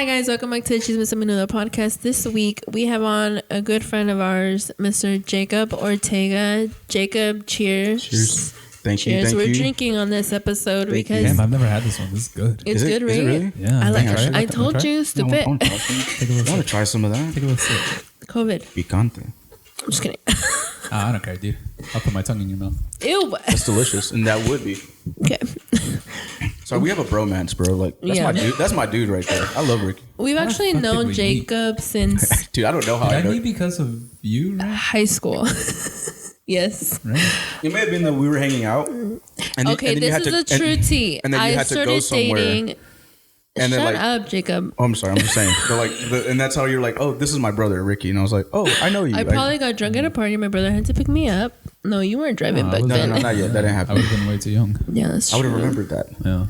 Hi guys, welcome back to the CHISMEANDMENUDO podcast. This week we have on a good friend of ours, Mr. Jacob Ortega. Jacob, cheers. Cheers. Thank you. We're drinking on this episode because Damn, I've never had this one. This is good. It's good, right? Is it really? Yeah. I like try it. I told you, stupid. I want to try some of that. Take a little sip. COVID. Picante. I'm just kidding. I don't care, dude. I'll put my tongue in your mouth. Ew. That's delicious, and that would be. Okay. Sorry, we have a bromance, bro. Like that's my dude. That's my dude right there. I love Ricky. We've actually known Jacob since Dude, I don't know how I know. Because of you, right? high school. Yes. Right? It may have been that we were hanging out. And Okay, this is the true tea. And then you I had to go started somewhere. dating. And Shut then up, Jacob. Oh, I'm sorry. I'm just saying. But like, and that's how you're like, oh, this is my brother, Ricky. And I was like, oh, I know you. I probably got drunk at a party. My brother had to pick me up. No, you weren't driving back No, then. not yet. That didn't I happen. would have been way too young. Yeah, that's I true. would have remembered that. Yeah.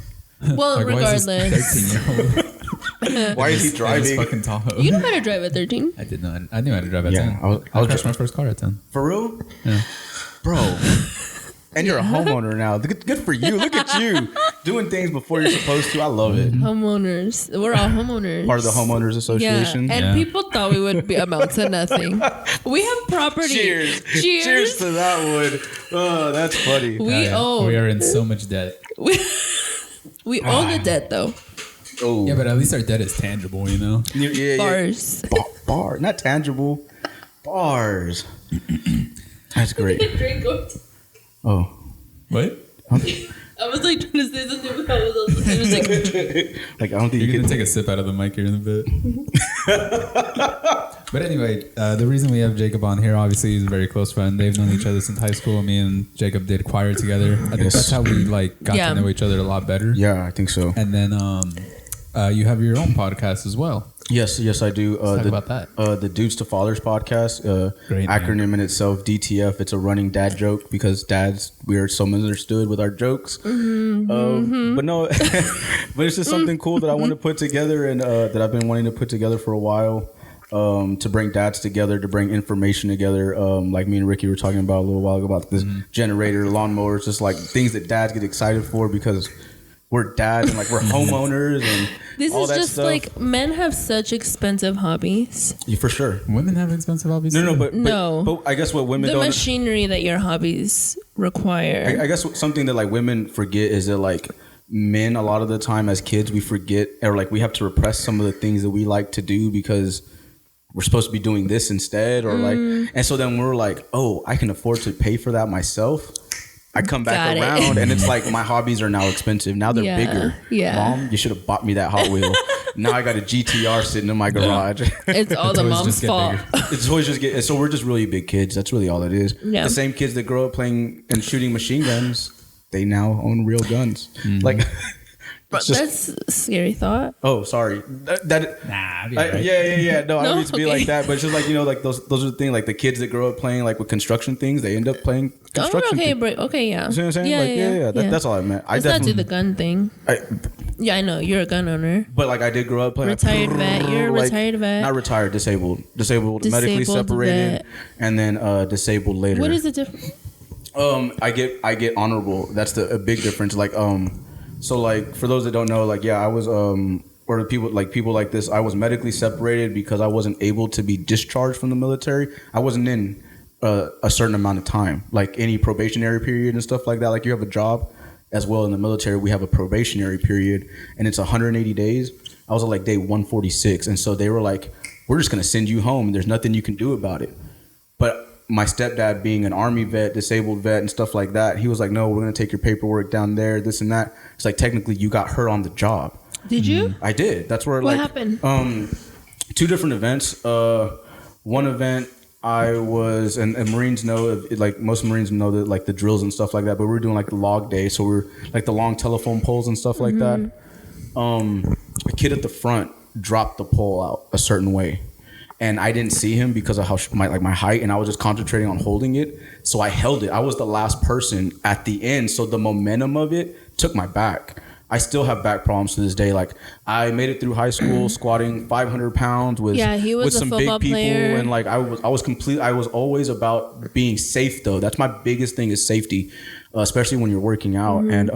Well, Like, regardless. Why is this 13-year-old Why is he in this driving? fucking Tahoe? You know how to drive at 13. I did not. I knew how to drive at Yeah, 10. I was crashed my first car at 10. For real? Yeah. Bro. And you're a homeowner now. Good for you. Look at you doing things before you're supposed to. I love it. Homeowners. We're all homeowners. Part of the homeowners association. Yeah, and Yeah. people thought we would be amount to nothing. We have property. Cheers. Cheers. Cheers to that one. Oh, that's funny. We owe. We are in so much debt. We owe the debt though. Oh. Yeah, but at least our debt is tangible, you know? Yeah. Bars. Bar. Not tangible. Bars. That's great. Oh. What? I was like trying to say something, but I was like, Like, I don't think You're you going can to take a sip out of the mic here in a bit. But anyway, the reason we have Jacob on here, obviously, he's a very close friend. They've known each other since high school. Me and Jacob did choir together. I think that's how we got Yeah. to know each other a lot better. Yeah, I think so. And then you have your own podcast as well. Yes, I do. Let's talk about that. The Dudes to Fathers podcast. Great acronym name. in itself, DTF. It's a running dad joke because dads, we are so misunderstood with our jokes. But no, but it's just something cool that I want to put together and that I've been wanting to put together for a while. To bring dads together, to bring information together. Like me and Ricky were talking about a little while ago about this generator, lawnmowers, just like things that dads get excited for because we're dads and like we're homeowners and this all is that just stuff. like men have such expensive hobbies. Yeah, for sure. Women have expensive hobbies. No, too? but I guess what women The don't. machinery that your hobbies require. I guess something that like women forget is that like men a lot of the time as kids we forget or like we have to repress some of the things that we like to do because we're supposed to be doing this instead or like and so then we're like, oh, I can afford to pay for that myself. I come back Got it. around and it's like my hobbies are now expensive. Now they're bigger. Yeah. Mom, you should have bought me that Hot Wheel. Now I got a GTR sitting in my garage. It's all the toys mom's just get fault. bigger. It's always just get so we're just really big kids. That's really all it is. Yeah. The same kids that grow up playing and shooting machine guns, they now own real guns. Like But it's just- that's a scary thought. oh, sorry. That Nah, I'd be alright. yeah. No, I No? don't need to be Okay. like that. But it's just like, you know, like those are the things, like the kids that grow up playing like with construction things, they end up playing construction okay, things. okay, yeah. You see what I'm saying? Yeah, like, yeah. That's all I meant. I Let's not do definitely, the gun thing. Yeah, I know. You're a gun owner. but like I did grow up playing. Retired vet. You're a retired vet. Not retired, disabled, medically Disabled separated, vet. and then disabled later. What is the difference? I get honorable. That's a big difference. Like so like for those that don't know, like I was or people like this, I was medically separated because I wasn't able to be discharged from the military. I wasn't in a certain amount of time, like any probationary period and stuff like that. Like you have a job as well in the military, we have a probationary period and it's 180 days. I was at like day 146, and so they were like, we're just gonna send you home and there's nothing you can do about it. But my stepdad being an army vet, disabled vet and stuff like that, he was like, no, we're going to take your paperwork down there, this and that. It's like, technically you got hurt on the job. Did you? I did. That's where What like happened? two different events. One event I was, and Marines know, like most Marines know that like the drills and stuff like that, but we were doing like the log day. So we're like the long telephone poles and stuff like that. A kid at the front dropped the pole out a certain way. And I didn't see him because of how my height, and I was just concentrating on holding it. So I held it. I was the last person at the end, so the momentum of it took my back. I still have back problems to this day. Like I made it through high school squatting 500 pounds with he was with a some football big people, player. and like I was always about being safe though. That's my biggest thing is safety, especially when you're working out. And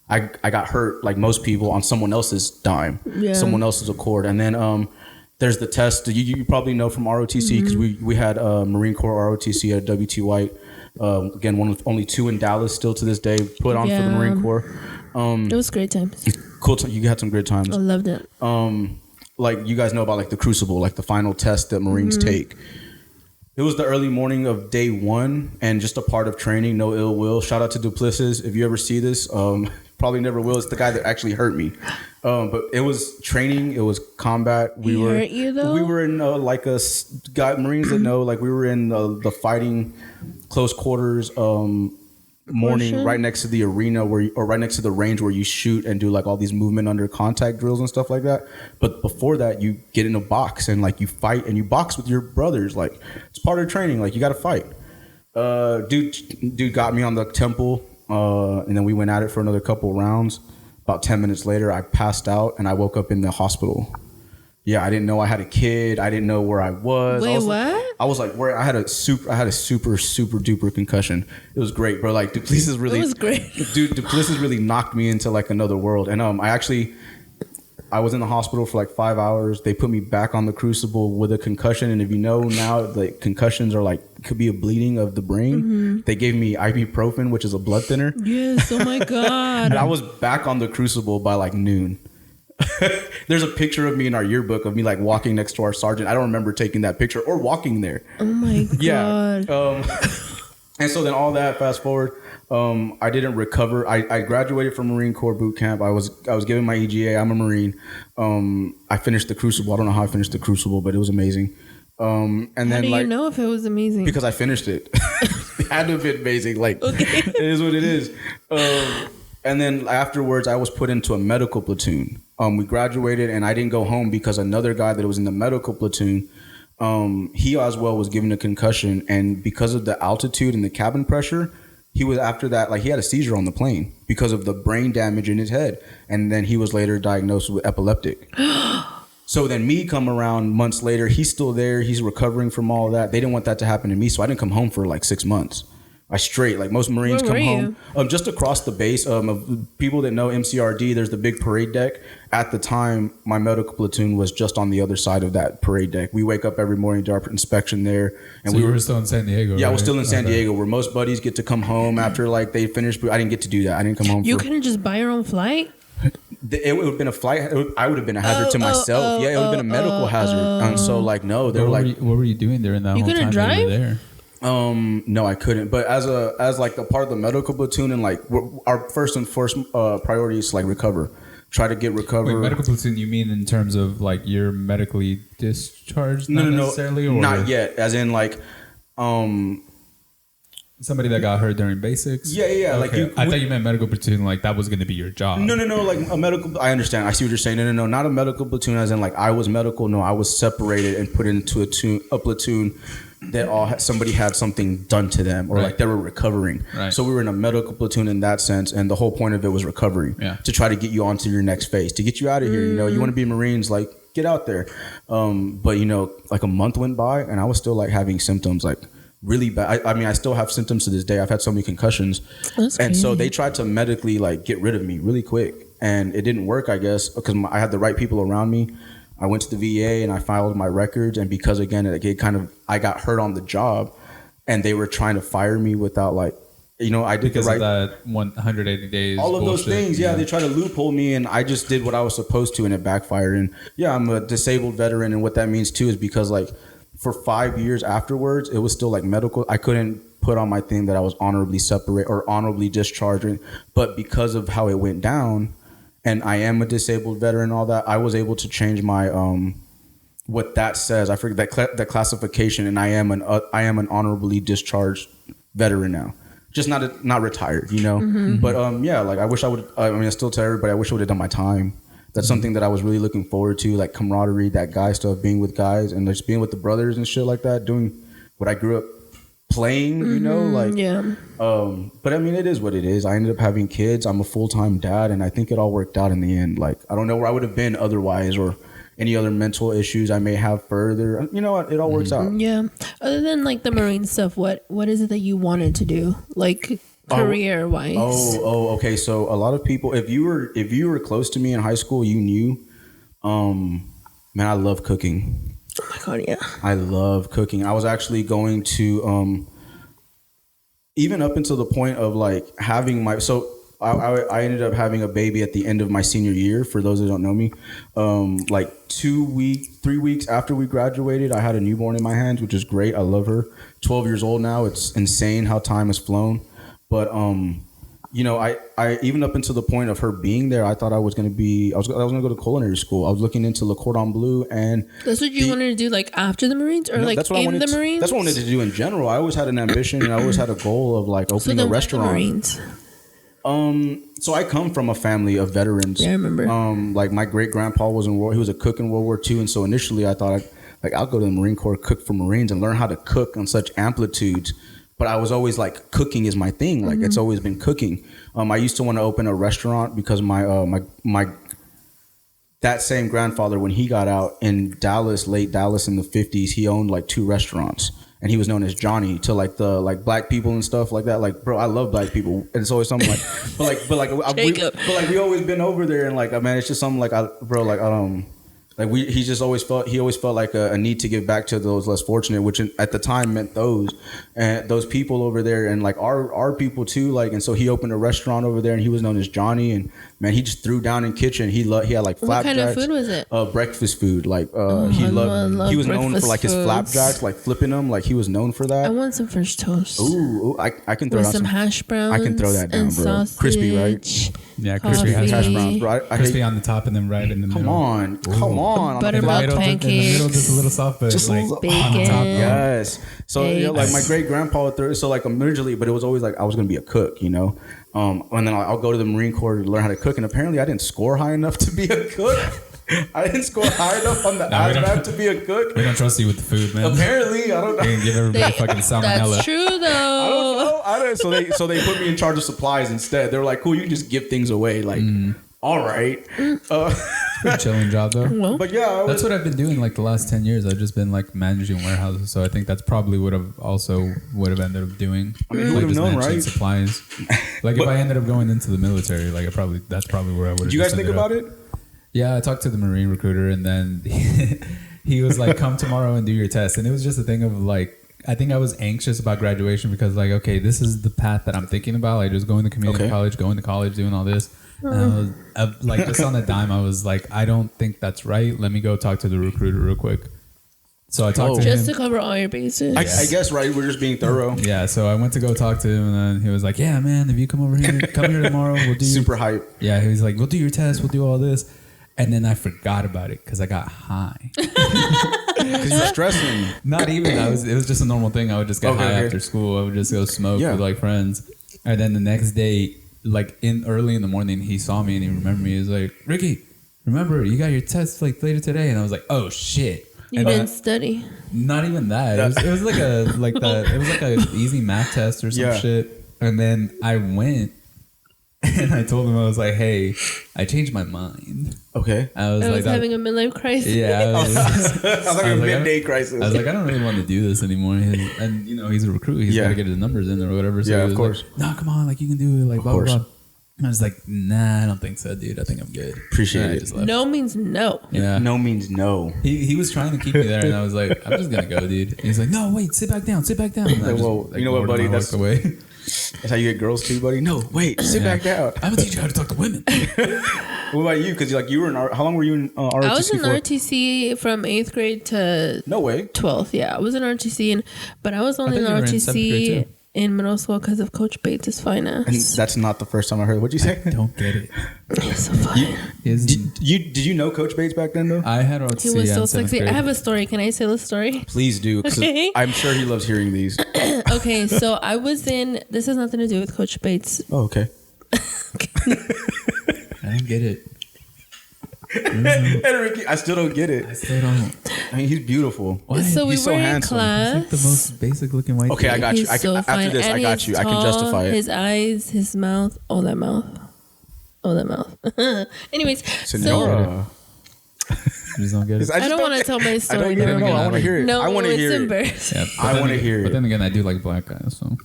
I got hurt like most people on someone else's dime, someone else's accord. And then there's the test you probably know from ROTC, because we had Marine Corps ROTC at WT White. Again, one of only 2 in Dallas still to this day, put on for the Marine Corps. It was great times. Cool. You had some great times. I loved it. Like you guys know about like the crucible, like the final test that Marines take. It was the early morning of day 1 and just a part of training. No ill will. Shout out to Duplessis. If you ever see this, probably never will. It's the guy that actually hurt me. But it was training. It was combat. Hurt you though? We were in Marines that know, like we were in the fighting close quarters morning right next to the arena or right next to the range where you shoot and do like all these movement under contact drills and stuff like that. But before that, you get in a box and like you fight and you box with your brothers. Like it's part of training. Like you got to fight. Dude got me on the temple, and then we went at it for another couple rounds. About 10 minutes later, I passed out and I woke up in the hospital. Yeah, I didn't know I had a kid. I didn't know where I was. Wait, what? I was like, where? I had a super duper concussion. It was great, bro. Like Duplessis really. It was great. Dude, Duplessis really knocked me into like another world. And I was in the hospital for like 5 hours. They put me back on the crucible with a concussion. And if you know now, like concussions are like, could be a bleeding of the brain. They gave me ibuprofen, which is a blood thinner. Yes. Oh my God. And I was back on the crucible by like noon. There's a picture of me in our yearbook of me like walking next to our sergeant. I don't remember taking that picture or walking there. Oh my God. Yeah. And so then all that, fast forward, I didn't recover. I graduated from Marine Corps boot camp. I was given my EGA. I'm a Marine. I finished the crucible. I don't know how I finished the crucible, but it was amazing. And then how do like, you know if it was amazing? Because I finished it. It had to have been amazing. Like, okay. It is what it is. And then afterwards, I was put into a medical platoon. We graduated, and I didn't go home because another guy that was in the medical platoon, he as well was given a concussion, and because of the altitude and the cabin pressure, he was after that, like he had a seizure on the plane because of the brain damage in his head, and then he was later diagnosed with epileptic. So then me come around months later, he's still there, he's recovering from all of that. They didn't want that to happen to me, so I didn't come home for like 6 months. Like most Marines come home just across the base. Of people that know MCRD, there's the big parade deck. At the time, my medical platoon was just on the other side of that parade deck. We wake up every morning, do our inspection there. And so we were still in San Diego. Yeah, right? I was still in San Diego, where most buddies get to come home after like they finish. I didn't get to do that. I didn't come home. You couldn't just buy your own flight? It would have been a flight. I would have been a hazard to myself. Yeah, it would have been a medical hazard. And so like, no, they were like, what were you doing there in that whole time? You couldn't drive? You were there? No, I couldn't. But as like a part of the medical platoon, and like our first and first priority is to like recover. Try to get recovered. Wait, medical platoon, you mean in terms of like you're medically discharged? No, necessarily, or not yet. As in like, somebody that got hurt during basics. Yeah. Okay. Like I thought you meant medical platoon, like that was going to be your job. No. Like a medical. I understand. I see what you're saying. No. Not a medical platoon. As in like I was medical. No, I was separated and put into a platoon that somebody had something done to them, or like they were recovering. Right. So we were in a medical platoon in that sense, and the whole point of it was recovery, to try to get you onto your next phase, to get you out of here. You know, you want to be Marines, like get out there. But you know, like a month went by, and I was still like having symptoms, like really bad. I mean, I still have symptoms to this day. I've had so many concussions, and so they tried to medically like get rid of me really quick, and it didn't work, I guess, because I had the right people around me. I went to the VA and I filed my records, and because again, I got hurt on the job, and they were trying to fire me without like, you know, I did because of that 180 days. All of bullshit. Those things, yeah, they tried to loophole me, and I just did what I was supposed to, and it backfired. And yeah, I'm a disabled veteran, and what that means too is because like for 5 years afterwards, it was still like medical. I couldn't put on my thing that I was honorably separated or honorably discharged, but because of how it went down. And I am a disabled veteran and all that, I was able to change my what that says. I forget that classification, and I am an honorably discharged veteran now. Just not retired, you know. Mm-hmm. But yeah, like I wish I would. I mean, I still tell everybody I wish I would have done my time. That's something that I was really looking forward to, like camaraderie, that guy stuff, being with guys, and just being with the brothers and shit like that, doing what I grew up playing, you know, like but I mean, it is what it is. I ended up having kids. I'm a full-time dad, and I think it all worked out in the end. Like I don't know where I would have been otherwise, or any other mental issues I may have further. You know what, it all works out. Yeah. Other than like the Marine stuff, what is it that you wanted to do? Like career wise? Okay. So a lot of people, if you were close to me in high school, you knew, man, I love cooking. Oh my God, yeah. I love cooking. I was actually going to, even up until the point of like having I ended up having a baby at the end of my senior year. For those that don't know me, like 3 weeks after we graduated, I had a newborn in my hands, which is great. I love her. 12 years old now. It's insane how time has flown. But you know, I even up until the point of her being there, I thought I was going to go to culinary school. I was looking into Le Cordon Bleu, and that's what you wanted to do, like after the Marines, or like in the Marines. That's what I wanted to do in general. I always had an ambition, and I always had a goal of like opening a restaurant. The Marines. So I come from a family of veterans. Yeah, I remember. Like my great grandpa was in war. He was a cook in World War II, and so initially I thought I'll go to the Marine Corps, cook for Marines, and learn how to cook on such amplitudes. But I was always like, cooking is my thing. Like it's always been cooking. I used to want to open a restaurant because my that same grandfather, when he got out in Dallas, late Dallas in the 50s, he owned like 2 restaurants, and he was known as Johnny to like the black people and stuff like that. Like, bro, I love black people, and it's always something like, we always been over there, and like, man, it's just something like, he always felt like a need to give back to those less fortunate, which at the time meant those people over there, and like our people too. Like, and so he opened a restaurant over there, and he was known as Johnny. And man, he just threw down in kitchen. He had like flapjacks. What kind of food was it? Breakfast food. Like he was known for like his flapjacks, like flipping them. Like he was known for that. I want some French toast. Ooh, I can throw with down some hash browns. I can throw that down, bro. Sausage, crispy, right? Yeah, crispy hash browns, bro. Crispy on the top and then right in the middle. Come on. Buttermilk pancakes. In the middle, just a little soft, but just like bacon. on the top. Yes. So like my great grandpa threw. So like originally, but it was always like I was gonna be a cook, you know. And then I'll go to the Marine Corps to learn how to cook. And apparently, I didn't score high enough to be a cook. I didn't score high enough on the ASVAB to be a cook. We don't trust you with the food, man. Apparently, I don't know. You can give everybody fucking salmonella. That's true, though. I don't know. So they put me in charge of supplies instead. They were like, cool, you can just give things away. Like, all right. Pretty chilling job, though. But yeah. That's what I've been doing like the last 10 years. I've just been like managing warehouses. So I think that's probably what I've ended up doing. I mean, who would have known, right? Supplies. Like if I ended up going into the military, like that's probably where I would have. Did you guys think about it? Yeah, I talked to the Marine recruiter, and then he was like, come tomorrow and do your test. And it was just a thing of like, I think I was anxious about graduation because like, okay, this is the path that I'm thinking about. Like just going to community college, going to college, doing all this. And I was like, just on a dime, I was like, I don't think that's right. Let me go talk to the recruiter real quick. So I talked to him. Just to cover all your bases. I guess, right? We're just being thorough. Yeah, so I went to go talk to him, and then he was like, yeah, man, if you come here tomorrow, we'll do super hype. Yeah, he was like, we'll do your test, we'll do all this. And then I forgot about it because I got high. Because you were stressing. Not even. It was just a normal thing. I would just get high after school. I would just go smoke with like friends. And then the next day, like early in the morning, he saw me and he remembered me. He was like, Ricky, remember, you got your test like later today. And I was like, oh shit. You didn't study. Not even that. It was like a easy math test or some shit. And then I went. And I told him, I was like, hey, I changed my mind. Okay. I was having a midlife crisis. Yeah. I was like a midday crisis. I was like, I don't really want to do this anymore. And, you know, he's a recruit. He's got to get his numbers in or whatever. So of course. Like, no, come on. Like, you can do it. Like, blah, blah, blah. And I was like, nah, I don't think so, dude. I think I'm good. Appreciate it. Just left. No means no. Yeah. No means no. He was trying to keep me there. And I was like, I'm just going to go, dude. And he's like, no, wait, sit back down. And well, you know what, buddy? That's away. That's how you get girls too, buddy. No, wait, sit back down. I'm gonna teach you how to talk to women. What about you? Because you were in how long were you in ROTC? I was in ROTC from 8th grade to 12th. Yeah, I was in ROTC, but I was only in ROTC in middle school because of Coach Bates' finance. And that's not the first time I heard. What'd you say? I don't get it. He's so funny. Did you know Coach Bates back then though? I had ROTC. He was so sexy. Grade. I have a story. Can I say the story? Please do. Okay. I'm sure he loves hearing these. Okay, so I was in. This has nothing to do with Coach Bates. Oh, okay. I don't get it. And Ricky, I still don't get it. I still don't. I mean, he's beautiful. What? So he's we were so in handsome. class. He's like the most basic looking white. Okay, I got you. After this, I got you. I can justify it. His eyes, his mouth. Oh, that mouth. Oh, that mouth. Anyways, Senora. You just don't get it. I don't want to tell my story. I don't get it. No, I want to hear it. No, I want to hear it. Yeah, I want to hear it. But then again, I do like black guys, so.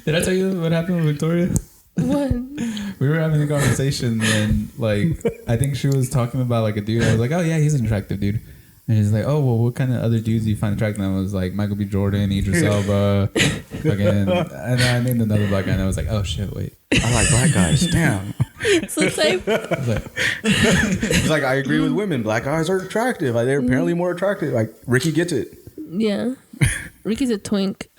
Did I tell you what happened with Victoria? What? We were having a conversation and like I think she was talking about like a dude. I was like, oh yeah, he's an attractive dude. And he's like, oh well, what kind of other dudes do you find attractive? And I was like, Michael B. Jordan, Idris Elba, fucking. And then I named another black guy, and I was like, oh shit, wait, I like black guys. Damn. So type. It's like I agree with women. Black guys are attractive. Like, they're apparently more attractive. Like Ricky gets it. Yeah, Ricky's a twink.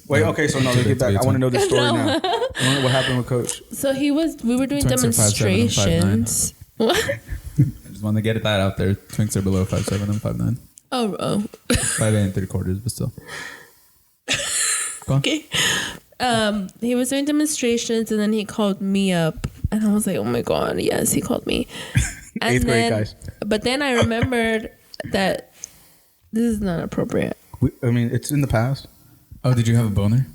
Wait, okay, so no, let's get back. I want to know this story now. I want to know what happened with Coach. So we were doing demonstrations. What? I just want to get that out there. Twinks are below 5'7" and 5'9". Oh. 5'8" and 3/4, but still. Go on. Okay. He was doing demonstrations, and then he called me up, and I was like, "Oh my god, yes!" He called me. And 8th grade guys. But then I remembered that this is not appropriate. I mean, it's in the past. Oh, did you have a boner?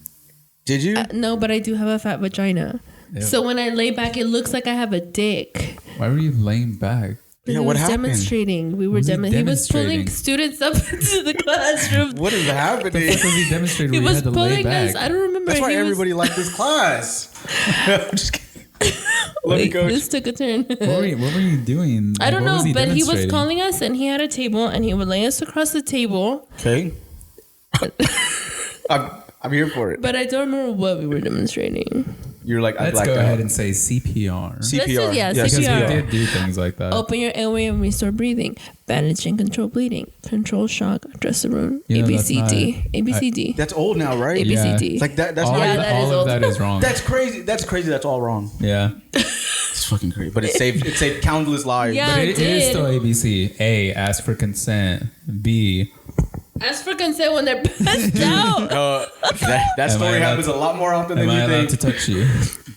Did you? No, but I do have a fat vagina. Ew. So when I lay back, it looks like I have a dick. Why were you laying back? Yeah, what happened? Demonstrating. We were demonstrating. He was pulling students up into the classroom. What is happening? The fuck was he demonstrating? He was pulling us. I don't remember. That's why everybody liked this class. I'm just kidding. Wait, this took a turn. What were you doing? I don't know, but he was calling us, and he had a table, and he would lay us across the table. Okay. I'm here for it. But I don't remember what we were demonstrating. You're like, let's go ahead and say CPR. CPR. CPR. We did do things like that. Open your airway and restore breathing. Bandage and control bleeding. Control shock. Address the wound. ABCD. ABCD. That's old now, right? ABCD. It's like that. That's all of that is wrong. That's crazy. That's all wrong. Yeah. It's fucking crazy. But it saved countless lives. Yeah, but it is still ABC. A, ask for consent. B, ask for consent when they're passed out. That story happens a lot more often than you think. Am I allowed to touch you?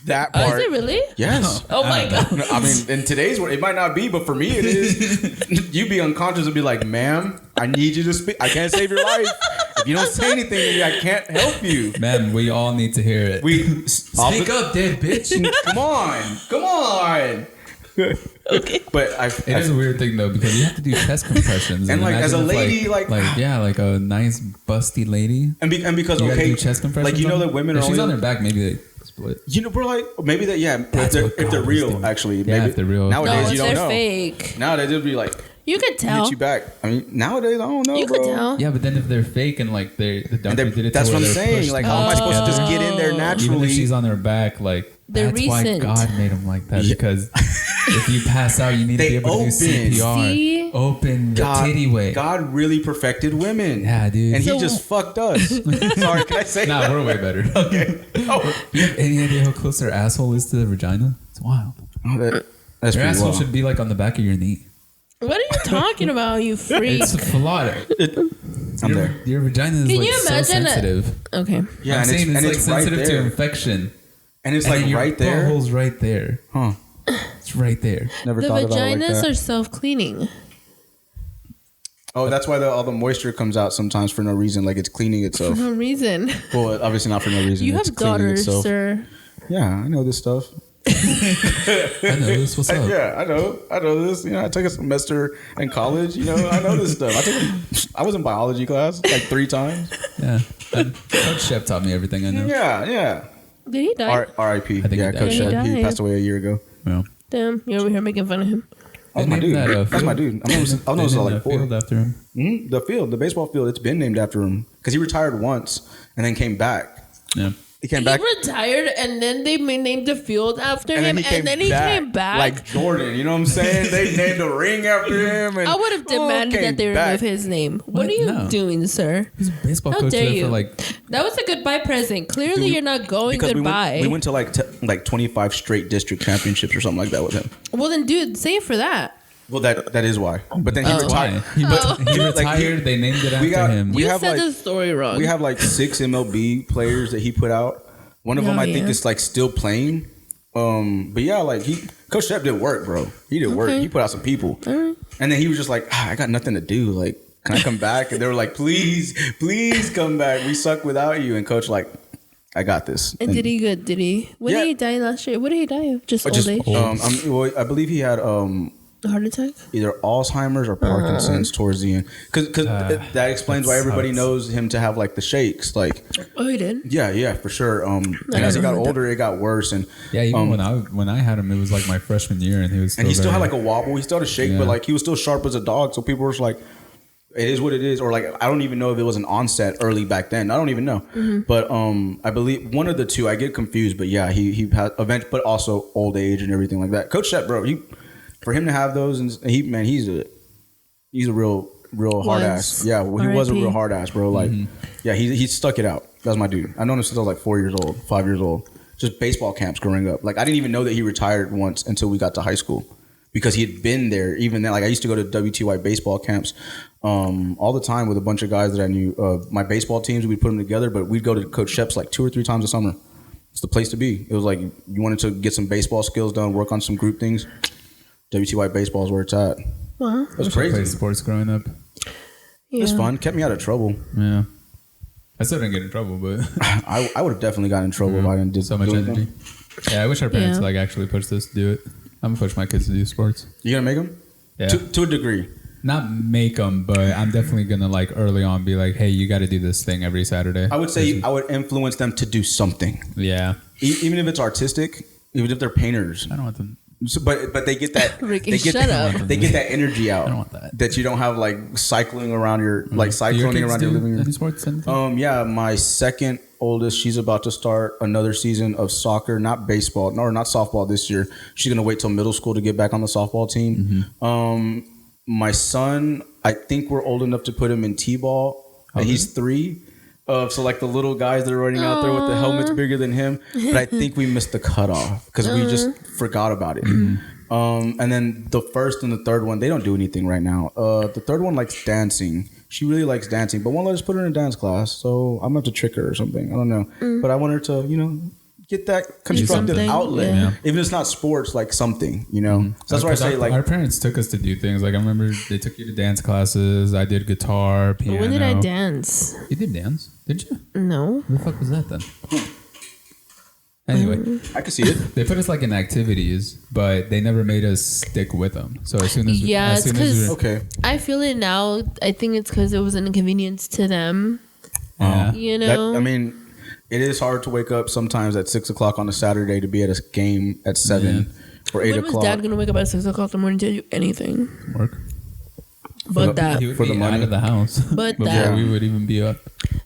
That part. Oh, is it really? Yes. Oh my god. I mean, in today's world, it might not be, but for me, it is. You'd be unconscious and be like, "Ma'am, I need you to speak. I can't save your life. If you don't say anything to me, I can't help you." Ma'am, we all need to hear it. Speak up, dead bitch. Come on. Okay. But it is a weird thing though, because you have to do chest compressions, and like as a lady, like a nice busty lady, and because you do chest compressions. Like, you know that women are if she's only on their back, maybe they split. You know, bro, like maybe that. Yeah, if they're real, actually. Yeah, maybe if they're real. Nowadays, you don't know. Fake. Nowadays, it'd be like, you could tell. Get you back. I mean, nowadays, I don't know, you bro. could tell. Yeah, but then if they're fake and like the doctor did it, that's what I'm saying. Like, how am I supposed to just get in there naturally? Even if she's on her back, like that's why God made them like that, because if you pass out, you need to be able to do CPR. See? Open the titty way. God really perfected women. Yeah, dude. And he just fucked us. Sorry, can I say that? Nah, we're way better. Okay. Oh. You have any idea how close their asshole is to the vagina? It's wild. That's your asshole should be like on the back of your knee. What are you talking about, you freak? It's a lot. I'm there. Your vagina is like so sensitive. Okay. Yeah, I'm saying it's like sensitive to infection. And it's like right there. Your butthole's right there. Huh. It's right there. Never thought about it like that. The vaginas are self-cleaning. Oh, that's why all the moisture comes out sometimes for no reason. Like, it's cleaning itself. For no reason. Well, obviously not for no reason. You have daughters, sir. Yeah, I know this stuff. I know this. What's up? Yeah, I know this. You know, I took a semester in college. You know, I know this stuff. I was in biology class like 3 times. Yeah, Coach Shep taught me everything I know. Yeah. Did he die? R.I.P. Yeah, Coach Shep. He passed away a year ago. Yeah. Damn, you're over here making fun of him. That's my dude. That's my dude. I know this like 4. Field after him. Mm-hmm. The baseball field. It's been named after him because he retired once and then came back. Yeah. He came back. He retired, and then they named the field after him, and then he came back. Like Jordan, you know what I'm saying? They named a ring after him. And I would have demanded that they remove his name. What are you doing, sir? He's a baseball coach there for That was a goodbye present. Clearly, you're not going goodbye. We went to like 25 straight district championships or something like that with him. Well, then, dude, save for that. Well, that is why. But then he retired. He retired. They named it after him. You said the story wrong. We have like 6 MLB players that he put out. One of them, I think, is like still playing. But yeah, like Coach Shep did work, bro. He did work. He put out some people. Right. And then he was just like, I got nothing to do. Like, can I come back? And they were like, please come back. We suck without you. And Coach like, I got this. And did he When did he die last year? What did he die of? Just old age? Well, I believe he had heart attack? Either Alzheimer's or Parkinson's towards the end. Because that explains why everybody knows him to have like the shakes. Like, oh, he did? Yeah, for sure. And as he got older, it got worse. And yeah, even when I had him, it was like my freshman year, and he still had like a wobble. He still had a shake, but like he was still sharp as a dog. So people were just like, it is what it is. Or like, I don't even know if it was an onset early back then. I don't even know. Mm-hmm. But I believe one of the two. I get confused, but yeah, he had event, but also old age and everything like that. Coach Shep, bro, for him to have those, and he's a real hard ass. Yeah, well, he was a real hard ass, bro. Like, yeah, he stuck it out. That's my dude. I known him since I was like 5 years old. Just baseball camps growing up. Like, I didn't even know that he retired once until we got to high school, because he had been there even then. Like, I used to go to WTY baseball camps all the time with a bunch of guys that I knew. My baseball teams, we'd put them together, but we'd go to Coach Shep's like 2 or 3 times a summer. It's the place to be. It was like, you wanted to get some baseball skills done, work on some group things. WTY baseball is where it's at. Wow. It was crazy. I played sports growing up. Yeah. It was fun. Kept me out of trouble. Yeah. I still didn't get in trouble, but I would have definitely gotten in trouble if I didn't do so much energy. Yeah, I wish our parents like actually pushed us to do it. I'm gonna push my kids to do sports. You gonna make them? Yeah. To a degree. Not make them, but I'm definitely gonna like early on be like, hey, you got to do this thing every Saturday. I would say I would influence them to do something. Yeah. Even if it's artistic, even if they're painters. I don't want them. So, but they get that. Ricky, they get shut that, up. They get that energy out. I don't want that. You don't have like cycling around your cycling around your living room. Any sports? Anything? Yeah, my second oldest, she's about to start another season of soccer, not baseball, not softball this year. She's gonna wait till middle school to get back on the softball team. Mm-hmm. My son, I think we're old enough to put him in t-ball. And he's 3. So like the little guys that are running out there with the helmets bigger than him, but I think we missed the cutoff because we just forgot about it. And then the first and the third one, they don't do anything right now. The third one likes dancing. She really likes dancing, but won't let us put her in a dance class. So I'm gonna have to trick her or something. I don't know, but I want her to, get that constructive outlet, even if it's not sports, like something, So that's why I say like our parents took us to do things. Like I remember they took you to dance classes. I did guitar, piano. But when did I dance? You did dance, did you? No. What the fuck was that then? Anyway, I can see it. They put us like in activities, but they never made us stick with them. So as soon as okay, I feel it now. I think it's because it was an inconvenience to them. Yeah. It is hard to wake up sometimes at 6 o'clock on a Saturday to be at a game at 7 or 8 o'clock. When was Dad gonna wake up at 6 o'clock in the morning to do anything? Work. But that He would be out of the house. But before that we would even be up.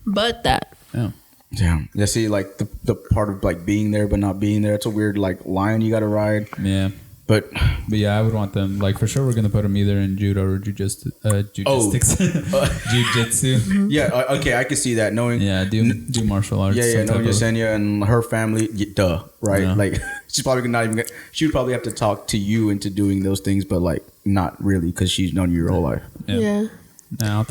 But that. Yeah. Yeah. See, like the part of like being there but not being there. It's a weird like line you got to ride. Yeah. But yeah, I would want them, like, for sure we're going to put them either in judo or jujitsu. Jiu-jitsu. Yeah, okay, I can see that. Knowing do martial arts. Yeah, knowing Yesenia and her family, right? Yeah. Like, she's probably not even, she would probably have to talk to you into doing those things, but, like, not really, because she's known you your whole life. Yeah. Nah,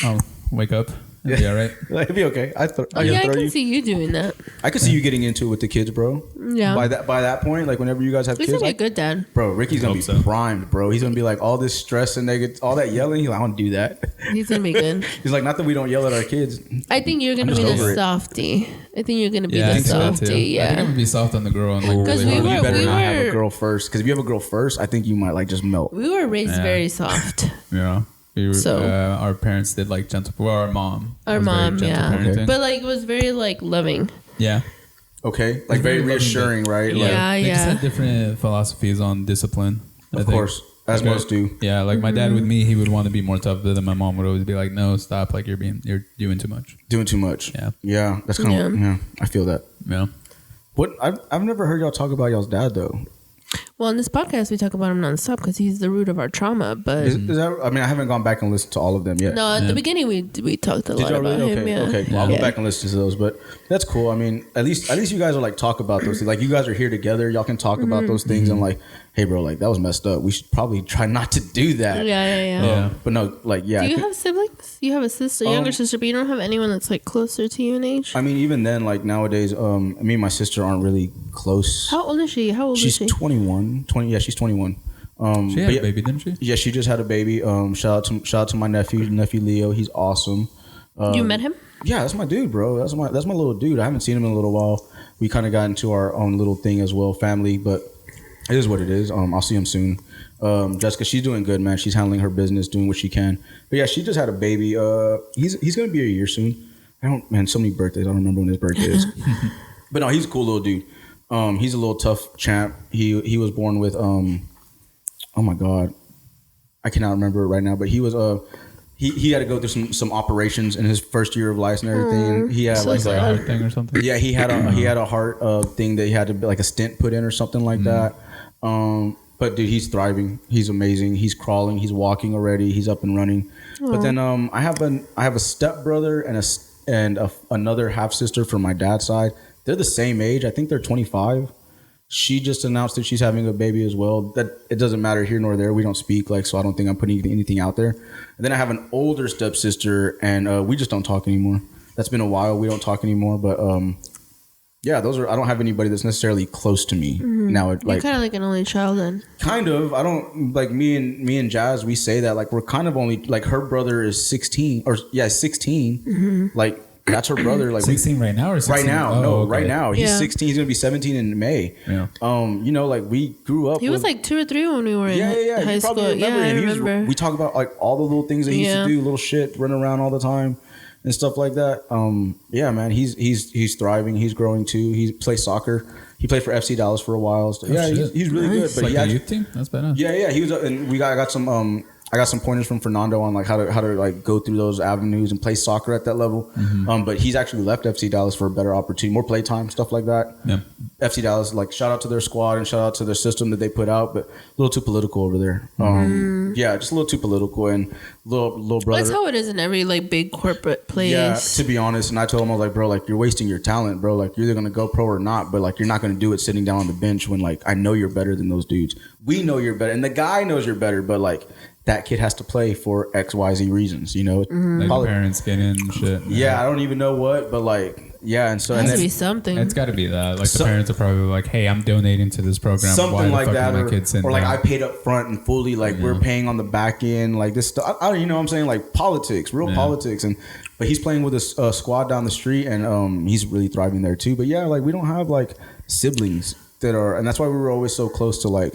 I'll wake up. It'll be all right. It'll be okay. I can see you doing that. I can see you getting into it with the kids, bro. Yeah. By that point, like whenever you guys have He's kids, gonna be a good dad. Bro, Ricky's gonna be primed, bro. He's gonna be like all this stress and all that yelling. He's like, I don't do that. He's gonna be good. He's like, not that we don't yell at our kids. I think you're gonna be the softie. I think you're gonna be the softie. Yeah. I think I'm gonna be soft on the girl and like because you better not have a girl first. Because if you have a girl first, I think you might like just melt. We were raised very soft. Yeah. Our parents did like gentle. Well, our mom. Okay. But like it was very like loving. Yeah. Okay. Like very reassuring, right? Yeah, They just had different philosophies on discipline. Of course, as most do. Yeah, like my dad with me, he would want to be more tough than my mom would always be like, no, stop. Like you're doing too much. Doing too much. Yeah. Yeah. That's kind of I feel that. Yeah. What I've never heard y'all talk about y'all's dad though. Well, in this podcast, we talk about him nonstop because he's the root of our trauma. But is that? I mean, I haven't gone back and listened to all of them yet. No, at the beginning we talked a lot about him. Okay. Well, I'll go back and listen to those. But that's cool. I mean, at least you guys are like talk about those things. Like you guys are here together. Y'all can talk about those things and like, hey, bro, like that was messed up. We should probably try not to do that. Yeah. But no, like Do you have siblings? You have a sister, younger sister, but you don't have anyone that's like closer to you in age. I mean, even then, like nowadays, me and my sister aren't really close. How old is she? She's 21. Yeah, she's 21. She had a baby, didn't she? Yeah, she just had a baby. Shout out to my nephew Leo. He's awesome. You met him? Yeah, that's my dude, bro. That's my little dude. I haven't seen him in a little while. We kind of got into our own little thing as well, family. But It is what it is. I'll see him soon. Jessica, she's doing good, man. She's handling her business, doing what she can. But yeah, she just had a baby. He's gonna be a year soon. So many birthdays. I don't remember when his birthday is. But no, he's a cool little dude. He's a little tough champ. He was born with oh my God, I cannot remember it right now. But he was he had to go through some operations in his first year of life and everything. He had like a heart thing or something. Yeah, he had a heart thing that he had to like a stent put in or something like that. But dude, he's thriving. He's amazing. He's crawling. He's walking already. He's up and running. Aww. But then I have a stepbrother and another half sister from my dad's side. They're the same age. I think they're 25. She just announced that she's having a baby as well. That it doesn't matter here nor there. We don't speak, so I don't think I'm putting anything out there. And then I have an older stepsister, and we just don't talk anymore. That's been a while. We don't talk anymore. But yeah, I don't have anybody that's necessarily close to me now. You're kind of like an only child then. Kind of. I don't like me and Jazz. We say that like we're kind of only like her brother is 16 Like. That's her brother. Like 16 right now or 16? Right now. Oh, no, okay. Right now. He's 16. He's going to be 17 in May. Yeah. Like we grew up. He was like 2 or 3 when we were in high school. I remember. We talk about like all the little things that he used to do, little shit, run around all the time and stuff like that. Yeah, man, he's thriving. He's growing too. He plays soccer. He played for FC Dallas for a while. So, he's really good. But like a youth team? That's badass. Yeah. He was, and I got some pointers from Fernando on like how to like go through those avenues and play soccer at that level. But he's actually left FC Dallas for a better opportunity, more playtime, stuff like that. Yeah. FC Dallas, like shout out to their squad and shout out to their system that they put out, but a little too political over there. Yeah, just a little too political and little brother. That's how it is in every like big corporate place. Yeah, to be honest. And I told him, I was like, bro, like you're wasting your talent, bro. Like you're either gonna go pro or not, but like you're not gonna do it sitting down on the bench when like I know you're better than those dudes. We know you're better, and the guy knows you're better, but like. That kid has to play for XYZ reasons, Like the parents get in and shit. Yeah, I don't even know what, but like, yeah, and so it has to be something. It's got to be that. Like the parents are probably like, "Hey, I'm donating to this program." Something like that, or like I paid up front and fully. Like we're paying on the back end. Like this stuff, you know what I'm saying? Like politics, real politics, but he's playing with a squad down the street, and he's really thriving there too. But yeah, like we don't have like siblings that are, and that's why we were always so close to like.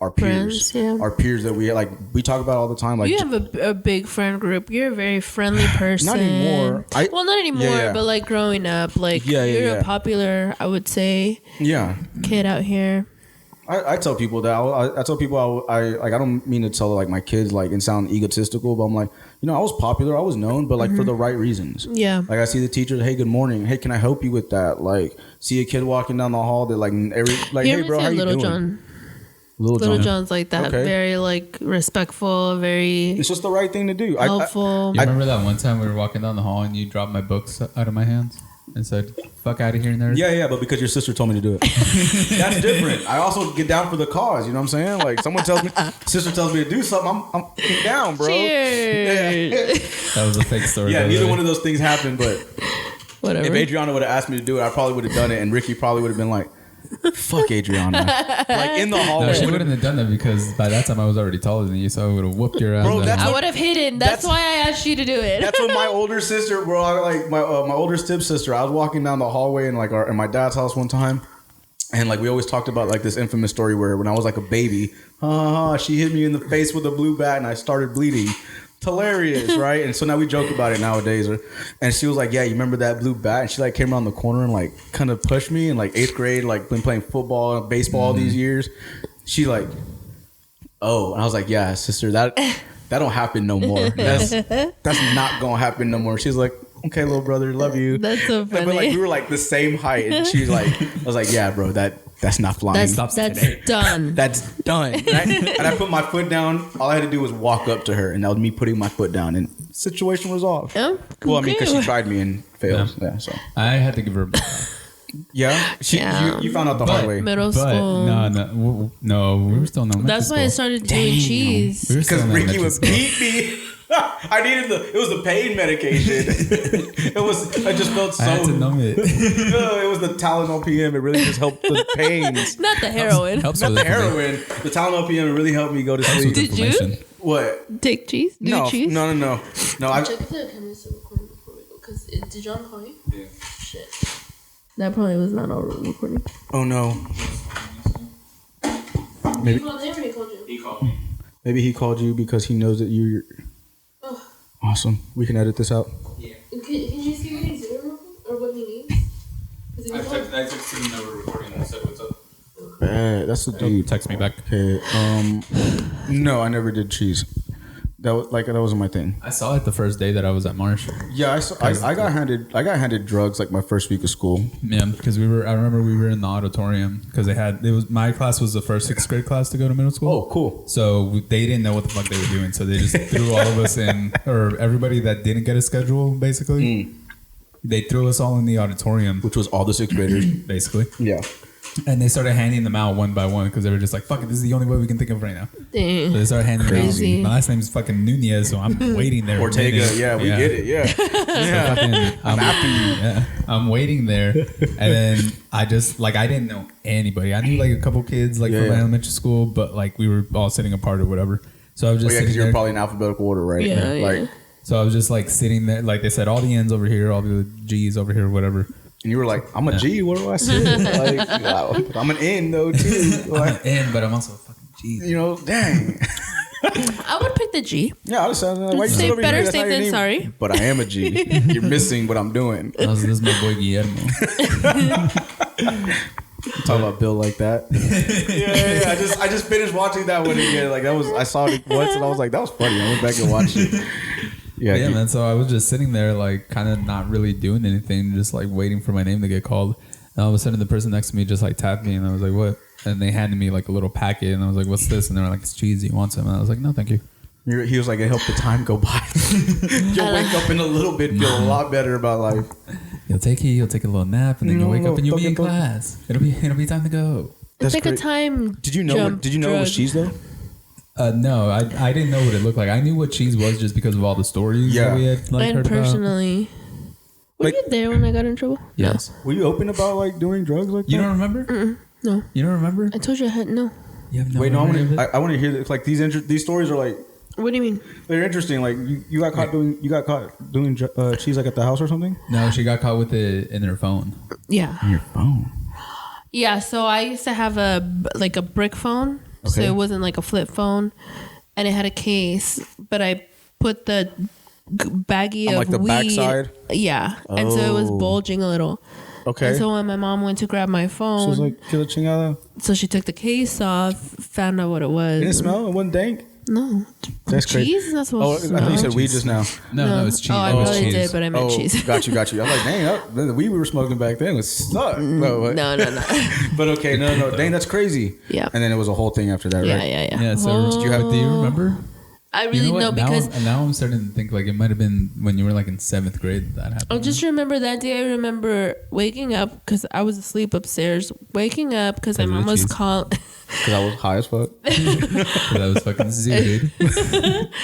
Our peers, our peers that we talk about all the time. Like you have a big friend group. You're a very friendly person. Not anymore. Not anymore. But like growing up, like you're a popular, I would say. Yeah. Kid out here. I tell people that I tell people I don't mean to tell like my kids like and sound egotistical, but I'm like I was popular, I was known, but like for the right reasons. Yeah. Like I see the teachers, hey, good morning, hey, can I help you with that? Like see a kid walking down the hall that like hey bro, how you doing? John. Little John's like that, very like respectful, very. It's just the right thing to do. Helpful. You remember that one time we were walking down the hall and you dropped my books out of my hands and said, "Fuck out of here, nerd." Yeah, but because your sister told me to do it, that's different. I also get down for the cause. You know what I'm saying? Like someone tells me, sister tells me to do something, I'm down, bro. Cheers. That was a fake story. Yeah, neither one of those things happened, but whatever. If Adriana would have asked me to do it, I probably would have done it, and Ricky probably would have been like. Fuck Adriana. Like in the hallway. No, she wouldn't have done that because by that time I was already taller than you, so I would have whooped your ass. Bro, I would have hidden. That's why I asked you to do it. That's what my older sister, bro. Like my older stepsister. I was walking down the hallway in like in my dad's house one time, and like we always talked about like this infamous story where when I was like a baby, she hit me in the face with a blue bat and I started bleeding. Hilarious, right? And so now we joke about it nowadays. And she was like, "Yeah, you remember that blue bat?" And she like came around the corner and like kind of pushed me in like 8th grade, like been playing football and baseball all these years. She like, "Oh," and I was like, "Yeah, sister, that don't happen no more. That's not gonna happen no more." She's like, "Okay, little brother, love you." That's so funny. But like we were like the same height, and she's like, I was like, "Yeah, bro, that's not flying. That's done. That's done." And I put my foot down. All I had to do was walk up to her, and that was me putting my foot down, and situation was off. Oh, well, I mean, because she tried me and failed. Yeah, so I had to give her. Yeah, you found out the hard way. Middle school. No, we were still in elementary That's why I started doing cheese. Because Ricky would beat me. I needed it was the pain medication. I just felt so. I had to numb it. No, it was the Tylenol PM. It really just helped the pains. Not the heroin. Helps Not the heroin. The Tylenol PM. It really helped me go to sleep. Did you? What? Take cheese? No, cheese? No. I checked the chemist recording before we go. Because did John call you? Yeah. Shit. That probably was not all recording. Oh no. Maybe you called him or he called you? He called me. Maybe he called you because he knows that you're awesome. We can edit this out. Yeah. Can you see what he's doing or what he needs? I texted him that we're recording and I said, what's up? That's the dude. Text me back. Okay. No, I never did cheese. That wasn't my thing. I saw it the first day that I was at Marsh. Yeah, I got handed drugs like my first week of school. Yeah, because I remember we were in the auditorium because my class was the first 6th grade class to go to middle school. Oh, cool. So they didn't know what the fuck they were doing, so they just threw all of us in, or everybody that didn't get a schedule, basically. They threw us all in the auditorium, Which was all the 6th graders, basically. Yeah. And they started handing them out one by one because they were just like, fuck it, this is the only way we can think of right now. Dang. So they started handing them Crazy. out. My last name is fucking Nunez, so I'm waiting there. Ortega. Yeah, we get it. Yeah. So I'm after you. Yeah, I'm waiting there, and then I just I didn't know anybody. I knew a couple kids from my elementary school, but we were all sitting apart or whatever. So I was just because you're probably in alphabetical order, right? Yeah. So I was just sitting there, they said all the N's over here, all the G's over here, whatever. And you were like, I'm a G. What do I say? I'm an N though too. I'm an N, but I'm also a fucking G. Dang. I would pick the G. Yeah, I was saying, why you still over Better here? safe than sorry. But I am a G. You're missing what I'm doing. This is my boy Guillermo. Talk about Bill like that. Yeah. I just finished watching that one again. I saw it once and I was like, that was funny. I went back and watched it. Yeah, man. So I was just sitting there, kind of not really doing anything, just waiting for my name to get called. And all of a sudden, the person next to me just tapped me, and I was like, "What?" And they handed me a little packet, and I was like, "What's this?" And they were like, "It's cheese. You want some?" And I was like, "No, thank you." He was like, it helped the time go by. You'll wake up in a little bit, feel a lot better about life. You'll take a little nap, and then you'll wake up and you'll be in class. It'll be time to go. It's a time. Did you know? Did you know it was cheese though? No, I didn't know what it looked like. I knew what cheese was just because of all the stories that we had and heard personally, were you there when I got in trouble? Yes. Were you open about doing drugs like that? You don't remember? No. You don't remember? I told you I had no. You have no. Wait, no. I want to hear this. These stories are What do you mean? They're interesting. You got caught doing cheese at the house or something? No, she got caught with it in her phone. Yeah. In your phone. Yeah. So I used to have a brick phone. So it wasn't a flip phone, and it had a case. But I put the baggie of the weed. backside. Yeah, and so it was bulging a little. Okay. And so when my mom went to grab my phone, She was like, "Kill the chingada." So she took the case off, found out what it was. Did it smell? It wasn't dank. No. That's crazy. Cheese is not supposed to smell. I thought you said weed just now. No, it's cheese. Oh, I probably did, but I meant cheese. Got you. I'm like, dang, the weed we were smoking back then was stuck. No. But okay, no. Dang, that's crazy. Yeah. And then it was a whole thing after that, right? Yeah. Yeah. So do you remember? I really know because now I'm starting to think it might have been when you were in 7th grade that happened. I just remember that day. I remember waking up because I was asleep upstairs. Waking up because my mom was calling. Because I was high as fuck. Because I was fucking zooted.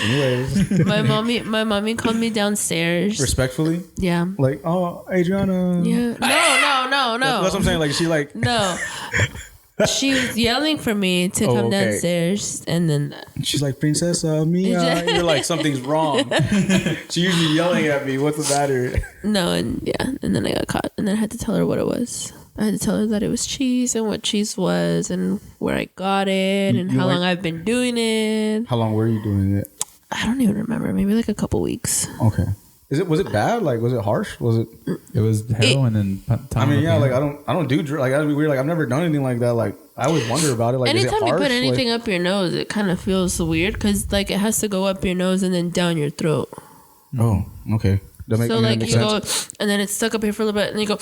Anyways, my mommy called me downstairs. Respectfully. Yeah. Oh, Adriana. Yeah. No. That's what I'm saying. She No. She was yelling for me to come downstairs, and then she's like, Princesa Mia. And you're like, something's wrong. She's usually yelling at me. What's the matter? No, and then I got caught, and then I had to tell her what it was. I had to tell her that it was cheese and what cheese was and where I got it and how long I've been doing it. How long were you doing it? I don't even remember. Maybe a couple weeks. Okay. Was it bad? Was it harsh? Was it? It was heroin and time. I don't do drugs. That'd be weird. I've never done anything like that. I always wonder about it. Anytime is it harsh? you put anything up your nose, it kind of feels weird because it has to go up your nose and then down your throat. Oh, okay. You go and then it's stuck up here for a little bit, and you go,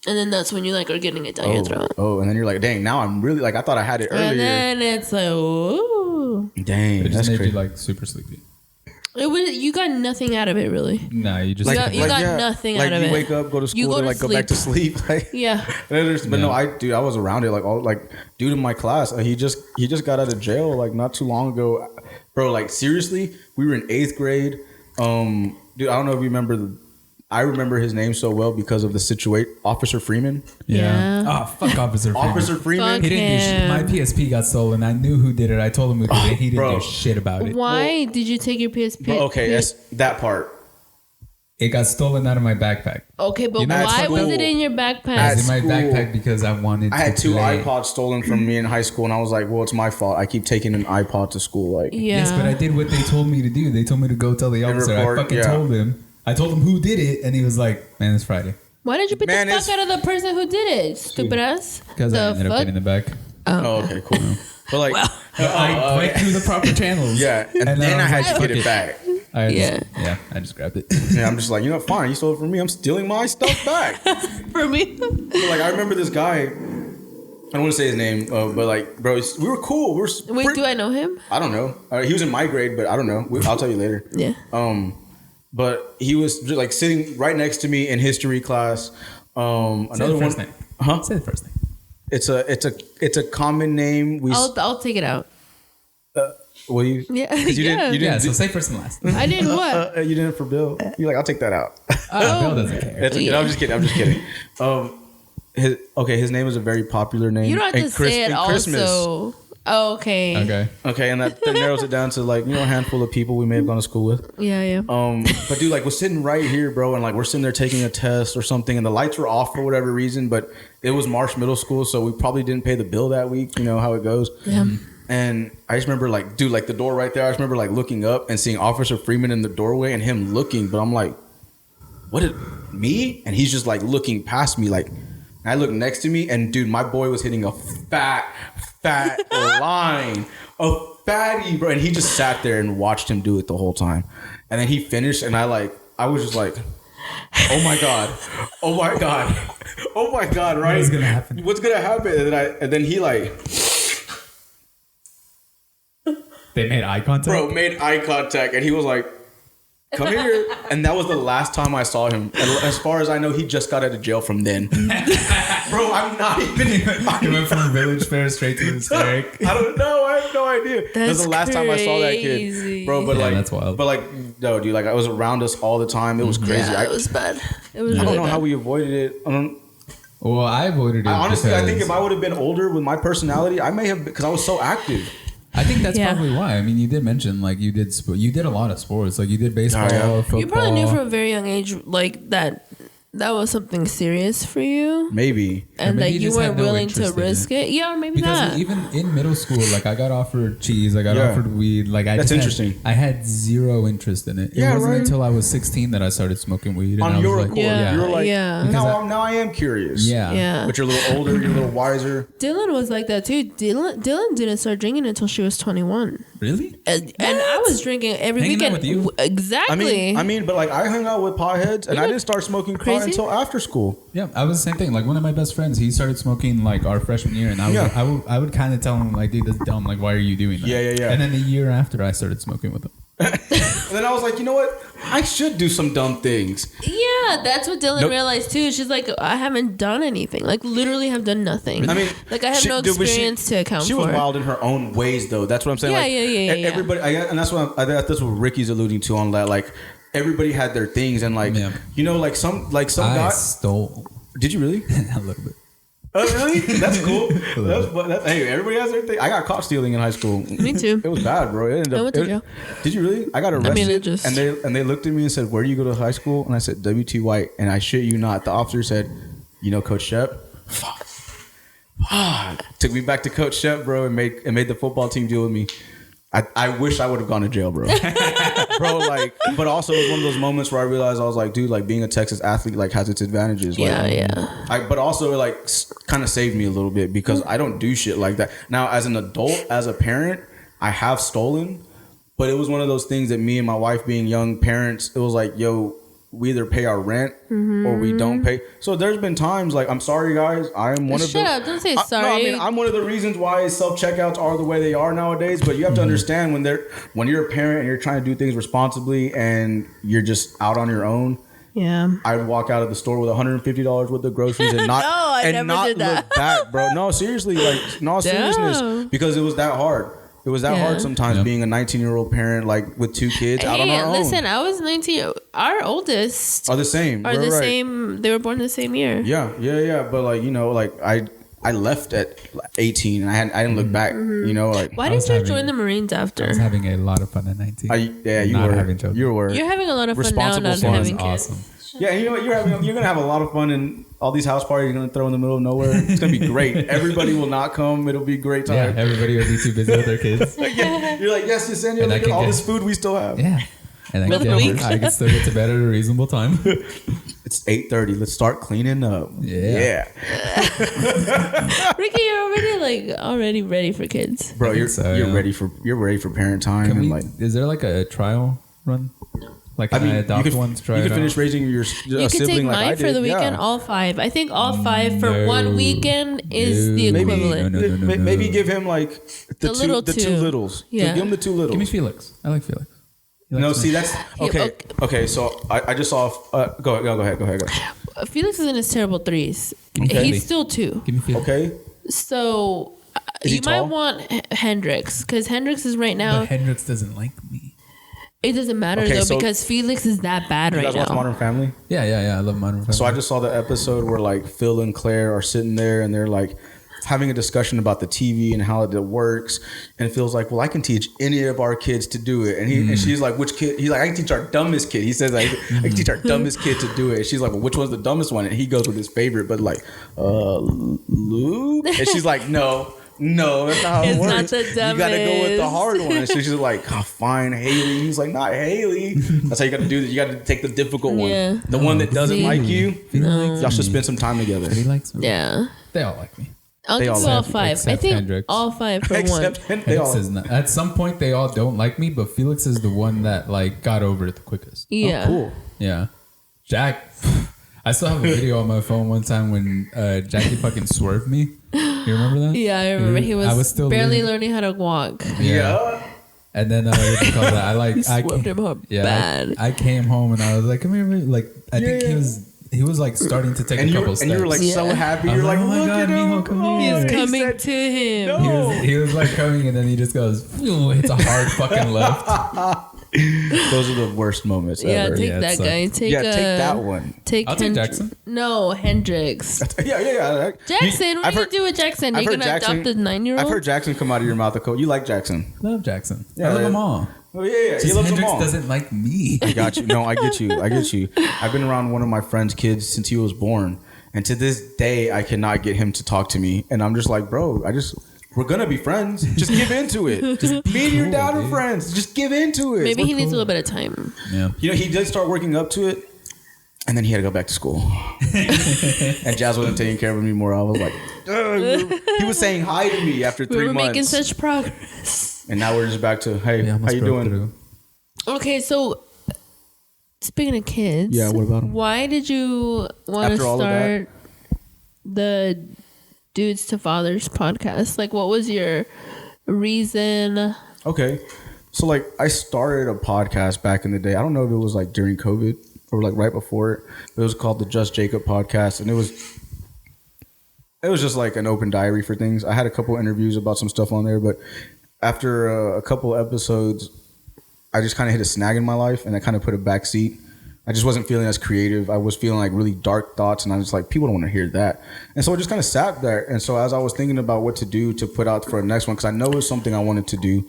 and then that's when you are getting it down your throat. Oh, and then you're like, dang, now I'm really I thought I had it earlier. And then it's ooh, dang, it just that's made crazy. you super sleepy. You got nothing out of it, really. No, you just got nothing out of it. You wake up, go to school, and go back to sleep. Yeah. But no, I was around it. Dude in my class, he just got out of jail not too long ago, bro. Seriously, we were in 8th grade. Dude, I don't know if you remember. I remember his name so well because of the situation. Officer Freeman. Yeah. Oh, fuck Officer Freeman. Officer Freeman. He didn't do shit. My PSP got stolen. I knew who did it. I told him who did it. He didn't do shit about it. Why did you take your PSP? Okay, that's that part. It got stolen out of my backpack. Okay, but You know, why it's was cool. it in your It backpack? was in my school. backpack because I wanted I had to 2 play. iPods stolen from me in high school, and I was like, well, it's my fault. I keep taking an iPod to school. Like, Yeah. Yes, but I did what they told me to do. They told me to go tell the officer. report, I fucking yeah. told him. I told him who did it, and he was like, "Man, it's Friday." Why did you beat Man, the it's- fuck out of the person who did it? Stupid ass. Because I ended up getting the back. oh, okay, cool. But like, I went through the proper channels. yeah, and And then I was had like, to get fuck it back. I Yeah. I just grabbed it. Yeah, I'm just like, you know, fine. You stole it from me. I'm stealing my stuff back. For me. But like, I remember this guy. I don't want to say his name, but like, bro, we were cool. We were. Wait, do I know him? I don't know. He was in my grade, but I don't know. I'll tell you later. Yeah. But he was just like sitting right next to me in history class. Say Another the first one. name. Huh? Say the first name. It's a common name. I'll take it out. Will you? Yeah. 'Cause you Yeah. didn't. Yeah, so say first and last. I did what? You didn't for Bill. You're like, I'll take that out. Bill doesn't care. It's, Yeah. I'm just kidding. His name is a very popular name. You don't have to And say it and also. Oh, okay. Okay. And that narrows it down to like, you know, a handful of people we may have gone to school with. Yeah, yeah. But dude, like, we're sitting right here, bro, and like we're sitting there taking a test or something, and the lights were off for whatever reason, but it was Marsh Middle School, so we probably didn't pay the bill that week. You know how it goes. Yeah. And I just remember like, dude, like the door right there. I just remember like looking up and seeing Officer Freeman in the doorway and him looking, but I'm like, what is me? And he's just like looking past me, like. And I looked next to me, and dude, my boy was hitting a fat line, a fatty, bro. And he just sat there and watched him do it the whole time. And then he finished, and I was just like, oh my god, right? What's gonna happen? What's gonna happen? And then he like, They made eye contact. bro, made eye contact, and he was like, come here. And that was the last time I saw him. And as far as I know, he just got out of jail from then. Bro, I'm not even. He went from village fair straight to the stake. I don't know. I have no idea. That was the last time I saw that crazy. kid, bro. But Yeah, like, that's wild. But like, no, dude. Like, I was around us all the time. It was crazy. Yeah, it was bad. It was I really don't know bad. how we avoided it. Well, I avoided it. Honestly, I think because if I would have been older with my personality, I may have, because I was so active. I think that's Yeah. probably why. I mean, you did mention like you did a lot of sports. Like you did baseball, yeah. football. You probably knew from a very young age, like that was something serious for you, Maybe. and maybe that you you just had weren't no willing to interest in risk it. Yeah, or maybe Because not. even in middle school, like I got offered cheese, I got Yeah. offered weed. Like That's just interesting. I had zero interest in it. Yeah, it wasn't right. until I was 16 that I started smoking weed. And On I was your like, accord, Yeah. you were like, Yeah. now I am curious. yeah, Yeah. But you're a little older. You're a little wiser. Dylan was like that too. Dylan didn't start drinking until she was 21, Really? and I was drinking every Hanging out weekend. with you? Exactly. I mean, but like I hung out with potheads, and I didn't start smoking pot crazy? until after school. Yeah, I was the same thing. Like one of my best friends, he started smoking like our freshman year, and I would kind of tell him like, dude, that's dumb. Like, why are you doing that? Yeah. And then the year after, I started smoking with him. And then I was like, you know what? I should do some dumb things. Yeah, that's what Dylan Nope. realized too. She's like, I haven't done anything. Like, literally have done nothing. I mean, like I have she- no dude, but experience to account She for. was wild in her own ways, though. That's what I'm saying. Yeah, like, yeah. Everybody, and that's what that's what Ricky's alluding to on that. Like, everybody had their things, and like, Yeah. you know, like some I guy. stole Did you really? a little bit. Oh, really? That's cool. Hey, everybody has their thing. I got caught stealing in high school. Me too. It was bad, bro. It ended I up. went to jail. Did you really? I got arrested, it just- and they looked at me and said, "Where do you go to high school?" And I said, "W.T. White." And I shit you not, the officer said, "You know Coach Shep?" Fuck. Took me back to Coach Shep, bro, and made the football team deal with me. I wish I would have gone to jail, bro. Bro, like, but also it was one of those moments where I realized I was like, dude, like being a Texas athlete like has its advantages. Like, Yeah. but also it like kind of saved me a little bit because I don't do shit like that. Now, as an adult, as a parent, I have stolen, but it was one of those things that me and my wife being young parents, it was like, yo, we either pay our rent or we don't pay. So there's been times like, I'm sorry guys, I am one of the... Shut up! Don't say sorry. No, I mean, I'm one of the reasons why self-checkouts are the way they are nowadays, but you have to understand when you're a parent and you're trying to do things responsibly and you're just out on your own. Yeah. I'd walk out of the store with $150 worth of groceries and not No, I and never not did that. look back, bro. No, seriously, like no seriousness, Damn. because it was that hard. It was that Yeah. hard sometimes being a 19-year-old parent, like with 2 kids out on our own. Listen, I was 19. Our oldest Are the same. are We're the right. same. They were born the same year. Yeah. But like, you know, like I left at 18 and I didn't look back. You know, like Why didn't you join the Marines after? I was having a lot of fun at 19. you were having children. You were. You're having a lot of fun now, not fun. having kids. Awesome. Yeah, you know what? You're gonna have a lot of fun in all these house parties you're gonna throw in the middle of nowhere. It's gonna be great. Everybody will not come. It'll be a great time. Yeah, everybody will be too busy with their kids. Yeah, you're like, yes, Yesenia, look at all this food we still have. Yeah. And For the week. I can still get to bed at a reasonable time. It's 8:30. Let's start cleaning up. Yeah. Ricky, you're already ready for kids. Bro, you're ready for parent time. Is there like a trial run? Like, can I adopt one to try it out? You can finish raising your You could take mine for the weekend, all 5. I think all 5 for one weekend is the equivalent. No. Maybe give him like the two littles. Yeah. Give him the 2 littles. Give me Felix. I like Felix. No, see, that's okay. Okay, so I just saw. Go ahead. Felix is in his terrible 3s. Okay. He's still 2. Give me Felix. Okay. So you might want Hendrix, because Hendrix is right now. But Hendrix doesn't like me. It doesn't matter because Felix is that bad right now. You guys watch Modern Family? Yeah. I love Modern Family. So I just saw the episode where like Phil and Claire are sitting there and they're like having a discussion about the TV and how it works. And Phil's like, well, I can teach any of our kids to do it. And she's like, which kid? He's like, I can teach our dumbest kid. He says, I can teach our dumbest kid to do it. And she's like, well, which one's the dumbest one? And he goes with his favorite, but like, Luke? And she's like, no, that's not how it works. Not the dumbest. You gotta go with the hard one. And so she's like, fine, Haley. He's like, not Haley. That's how you gotta do this. You gotta take the difficult one. Yeah. The one that doesn't like you. No. Y'all should spend some time together. He likes me. Yeah. They all like me. I'll give you all 5. I except think Hendrix. all 5 for one. Felix is not. At some point, they all don't like me, but Felix is the one that like got over it the quickest. Yeah. Oh, cool. Yeah. Jack. I still have a video on my phone one time when Jackie fucking swerved me. You remember that? Yeah, I remember. He was still barely learning how to walk. Yeah. And then what do you call that? I Swept him up bad. I came home and I was like, come here. Like, I think he was like starting to take a couple steps. And you were like so happy. You're like, oh my look God, at him. Mijo, come here. He's coming to him. No. He was like coming and then he just goes, hits a hard fucking left. Those are the worst moments Yeah, ever. take that guy. Take that one. I'll take Jackson. No, Hendrix. Yeah. Jackson, what do you do with Jackson? You're going to adopt the 9-year-old? I've heard Jackson come out of your mouth. You like Jackson. Love Jackson. Yeah, I love them all. Oh, yeah. He loves them Hendrix all. doesn't like me. I got you. No, I get you. I've been around one of my friend's kids since he was born. And to this day, I cannot get him to talk to me. And I'm just like, bro, we're going to be friends. Just give into it. Just me and your dad are friends. Just give into it. Maybe he needs a little bit of time. Yeah. You know, he did start working up to it. And then he had to go back to school. And Jazz wasn't taking care of him anymore. I was like, he was saying hi to me after 3 months. We were making such progress. And now we're just back to, hey, how you doing? Okay, so speaking of kids. Yeah, what about them? Why did you want to start the Dudes to Fathers podcast? Like, what was your reason? Okay. So, like, I started a podcast back in the day. I don't know if it was, like, during COVID or, like, right before it. It was called the Just Jacob podcast. And it was just, like, an open diary for things. I had a couple interviews about some stuff on there. But after a couple episodes, I just kind of hit a snag in my life. And I kind of put a back seat. I just wasn't feeling as creative. I was feeling like really dark thoughts, and I was like, people don't want to hear that. And so I just kind of sat there. And so as I was thinking about what to do to put out for the next one, because I know it's something I wanted to do.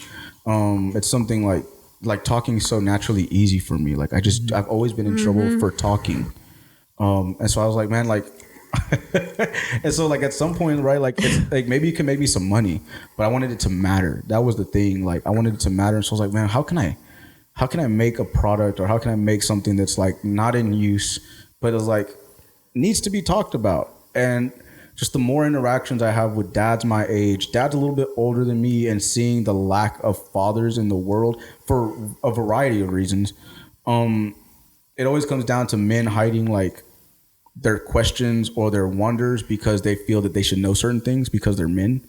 It's something like talking is so naturally easy for me. Like I've always been in trouble for talking. And so I was like, man, like, and so like at some point, right, like it's like maybe you can make me some money, but I wanted it to matter. That was the thing. Like I wanted it to matter. And so I was like, man, how can I make a product, or how can I make something that's like not in use, but is like needs to be talked about? And just the more interactions I have with dads my age, dads a little bit older than me, and seeing the lack of fathers in the world for a variety of reasons, it always comes down to men hiding like their questions or their wonders because they feel that they should know certain things because they're men.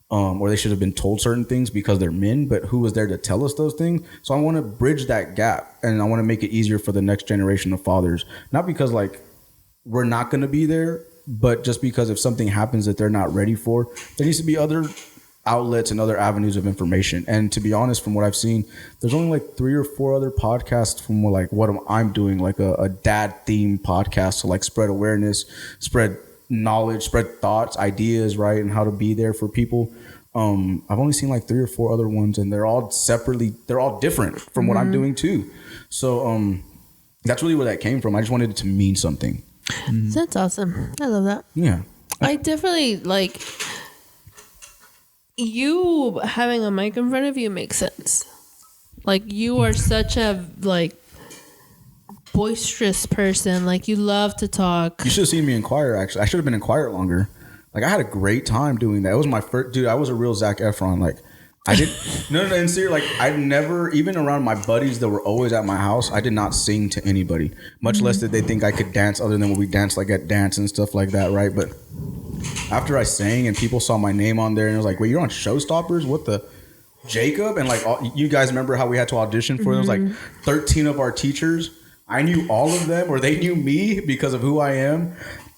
Or they should have been told certain things because they're men, but who was there to tell us those things? So I want to bridge that gap, and I want to make it easier for the next generation of fathers. Not because like we're not going to be there, but just because if something happens that they're not ready for, there needs to be other outlets and other avenues of information. And to be honest, from what I've seen, there's only like 3 or 4 other podcasts from like what I'm doing, like a dad themed podcast to like spread awareness, spread knowledge, spread thoughts, ideas, right, and how to be there for people. I've only seen like 3 or 4 other ones, and they're all different from what I'm doing too. So that's really where that came from. I just wanted it to mean something. That's awesome. I love that. Yeah. I definitely like you having a mic in front of you makes sense. Like you are such a like boisterous person. Like you love to talk. You should have seen me in choir. Actually, I should have been in choir longer. Like I had a great time doing that. It was my first, dude. I was a real Zac Efron. Like I did no, and serious. Like I never, even around my buddies that were always at my house, I did not sing to anybody. Much less did they think I could dance, other than when we danced like at dance and stuff like that, right? But after I sang and people saw my name on there and it was like, wait, you're on Showstoppers? What the? Jacob? And like you guys remember how we had to audition for them? It was like 13 of our teachers. I knew all of them, or they knew me because of who I am.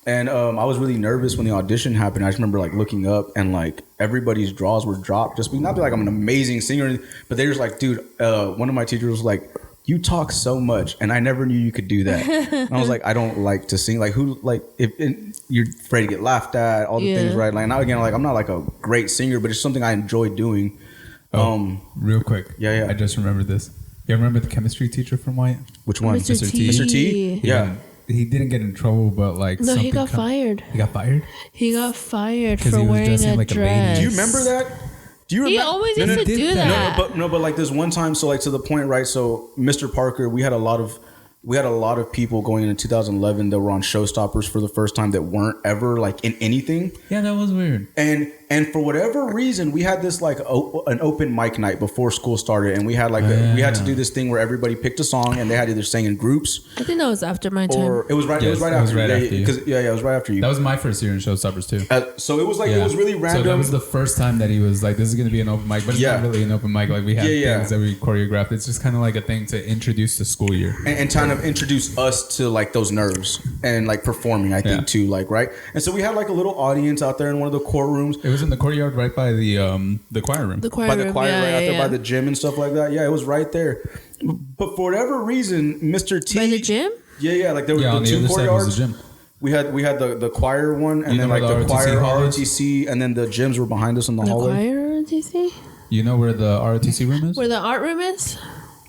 And I was really nervous when the audition happened. I just remember like looking up and like everybody's jaws were dropped. Just not like I'm an amazing singer, but they were just like, dude, one of my teachers was like, you talk so much and I never knew you could do that. And I was like, I don't like to sing. Like who, like if you're afraid to get laughed at, all the things, right? Like now again, like I'm not like a great singer, but it's something I enjoy doing. Real quick. Yeah. I just remembered this. You remember the chemistry teacher from White? Which one? Mr. T. Mr. T? Yeah. He didn't get in trouble, but like No, he got fired. He got fired? He got fired 'Cause for he was wearing dressing a like a lady. dress. Do you remember that? Do you remember? He always used to do that. But like this one time, so like to the point, right? So Mr. Parker, we had a lot of people going into 2011 that were on Showstoppers for the first time that weren't ever like in anything. Yeah, that was weird. And for whatever reason, we had this like an open mic night before school started, and we had like we had to do this thing where everybody picked a song and they had to either sing in groups. I think that was after my time. Or it was right. Yes, it was right after you. It was right after you. That was my first year in Showstoppers too. So it was like it was really random. So that was the first time that he was like, "This is going to be an open mic," but it's not really an open mic. Like we have things that we choreographed. It's just kind of like a thing to introduce the school year and kind of introduce us to like those nerves and like performing. I think too, like right. And so we had like a little audience out there in one of the courtrooms. It was in the courtyard, right by the choir room. The choir by the room, choir right out there yeah. by the gym and stuff like that. Yeah, it was right there. But for whatever reason, Mr. T By the gym? Yeah, like there were on the the two other side was courtyards. the gym. We had the choir one, and then like where the the choir ROTC hall is? ROTC, and then the gyms were behind us in the The hallway. choir, do you see? You know where the ROTC room is? Where the art room is?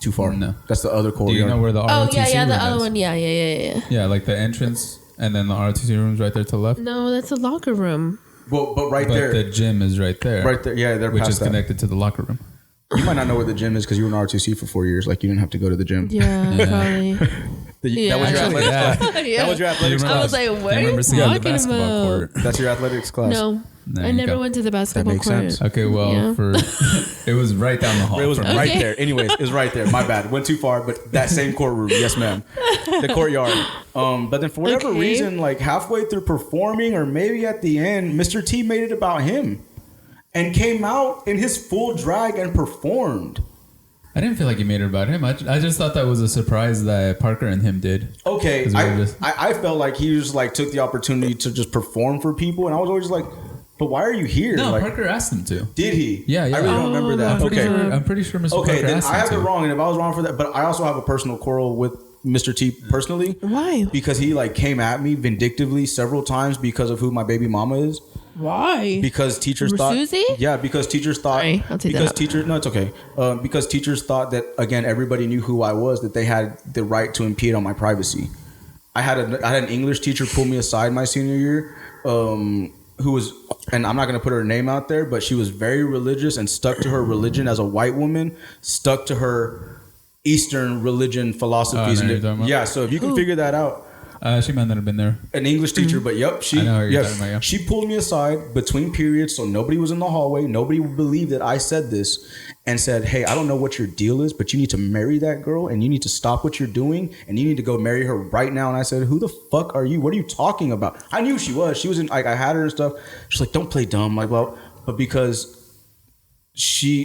Too far. No. That's the other Do courtyard. you know where the ROTC Oh, yeah, room the is? other one. Yeah. Yeah, like the entrance, and then the ROTC room's right there to the left. No, that's a locker room. But But there, the gym is right there. right there. Yeah, they're Which past is that. connected to the locker room. You might not know where the gym is because you were in ROTC for 4 years. Like you didn't have to go to the gym. Yeah, probably. That was your Actually, athletics yeah. class. Yeah. That was your athletics I class. was like, what I are you remember seeing the talking basketball about? court. That's your athletics class. No, There I you never go. went to the basketball makes court. sense. Okay, well, Yeah. it was right down the hall. It was from- right Okay. there. Anyways, it was right there. My bad. Went too far, but that same courtroom. Yes, ma'am. The courtyard. But then for whatever Okay. reason, like halfway through performing, or maybe at the end, Mr. T made it about him and came out in his full drag and performed. I didn't feel like he made it about him. I just thought that was a surprise that Parker and him did. Okay, 'Cause we were just- I felt like he just like took the opportunity to just perform for people, and I was always like, but why are you here? No, like, Parker asked him to. did he? Yeah. I really don't remember that. Okay. I'm pretty sure Mr. Okay, Parker then asked I him have to. it wrong, and if I was wrong for that, but I also have a personal quarrel with Mr. T personally. Why? Because he like came at me vindictively several times because of who my baby mama is. Why? Because teachers Over thought, Susie? yeah, because teachers thought, Sorry, I'll take because that. teachers, no, it's okay. Because teachers thought that again, everybody knew who I was, that they had the right to impede on my privacy. I had an English teacher pull me aside my senior year, who was, and I'm not going to put her name out there, but she was very religious and stuck to her religion as a white woman, stuck to her Eastern religion philosophies. I know who you're talking about. Yeah, so if you can figure that out. She might not have been there. An English teacher, but yep, I know who you're talking about, yeah. she pulled me aside between periods, so nobody was in the hallway. Nobody would believe that I said this, and said, "Hey, I don't know what your deal is, but you need to marry that girl, and you need to stop what you're doing, and you need to go marry her right now." And I said, "Who the fuck are you? What are you talking about?" I knew she was. She was in, like, I had her and stuff. She's like, "Don't play dumb." I'm like, well, but because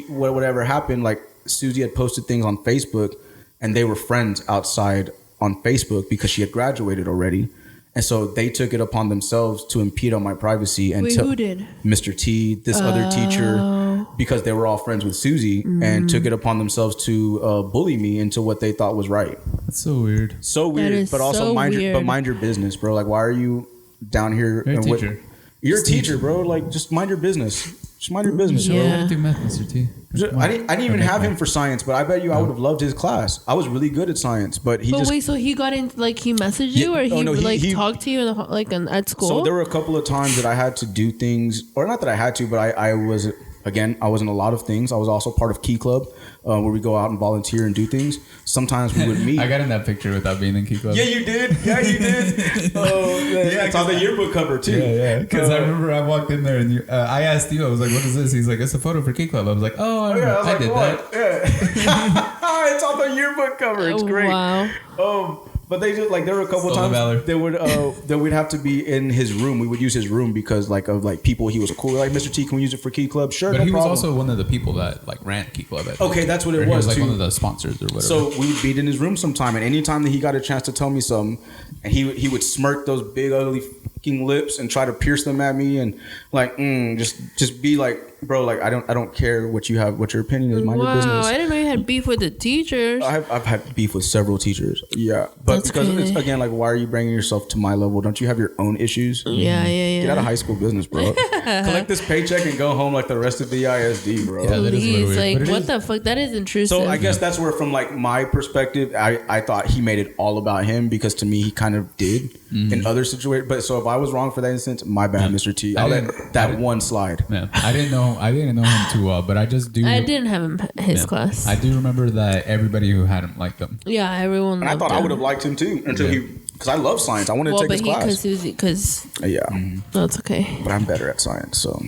whatever happened, like Susie had posted things on Facebook, and they were friends outside on Facebook because she had graduated already. And so they took it upon themselves to impede on my privacy and Wait, who did? Mr. T, this other teacher, because they were all friends with Susie, and took it upon themselves to bully me into what they thought was right. That's so weird. So That weird, is but also so mind weird. your business, bro. Like, why are you down here. You're a and teacher. You're a teacher, bro. Like, just mind your business. Just mind your business, Yeah. bro. Why do math, Mr. T? I didn't even have him for science, but I bet you I would have loved his class. I was really good at science, but he But just. wait, so he got in, like, he messaged you, Yeah, or he, oh, no, he talked to you in the, like at school? So there were a couple of times that I had to do things, or not that I had to, but I was, again, I was in a lot of things. I was also part of Key Club, where we go out and volunteer and do things. Sometimes we would meet. I got in that picture without being in Key Club. Yeah, you did. Yeah, you did. Oh, yeah, it's on the yearbook cover too. Yeah. Because I remember I walked in there and I asked you, I was like, what is this? He's like, it's a photo for Key Club. I was like, oh, I did that. Yeah. It's on the yearbook cover. It's great. Wow. But they just like there were a couple times they would that we'd have to be in his room. We would use his room because of people he was cool. Like, Mr. T, can we use it for Key Club? Sure, but no he problem. was also one of the people that like ran Key Club. Okay, that's what it was. He was like too. one of the sponsors or whatever. So we would be in his room sometime, and anytime that he got a chance to tell me something, and he would smirk those big ugly fucking lips and try to pierce them at me, and like just be like, bro, like I don't care what you have, what your opinion is. Mind your business. I didn't know you had beef with the teachers. I've had beef with several teachers. Yeah, but That's because crazy. it's again like, why are you bringing yourself to my level? Don't you have your own issues? Yeah. Get out of high school business, bro. Collect this paycheck and go home like the rest of the ISD, bro. Yeah, that is a little Please, weird. like, But it what is- the fuck? That is intrusive. So I guess that's where, from like my perspective, I thought he made it all about him, because to me he kind of did in other situations. But so if I was wrong for that instance, my bad, Mr. T. I'll let that one slide. Yeah, I didn't know him too well, but I just do. I didn't have him his class. I do remember that everybody who had him liked him. Yeah, everyone. And I thought I would have liked him too until because I love science. I wanted to take his class. Because Yeah, that's okay. but I'm better at science, so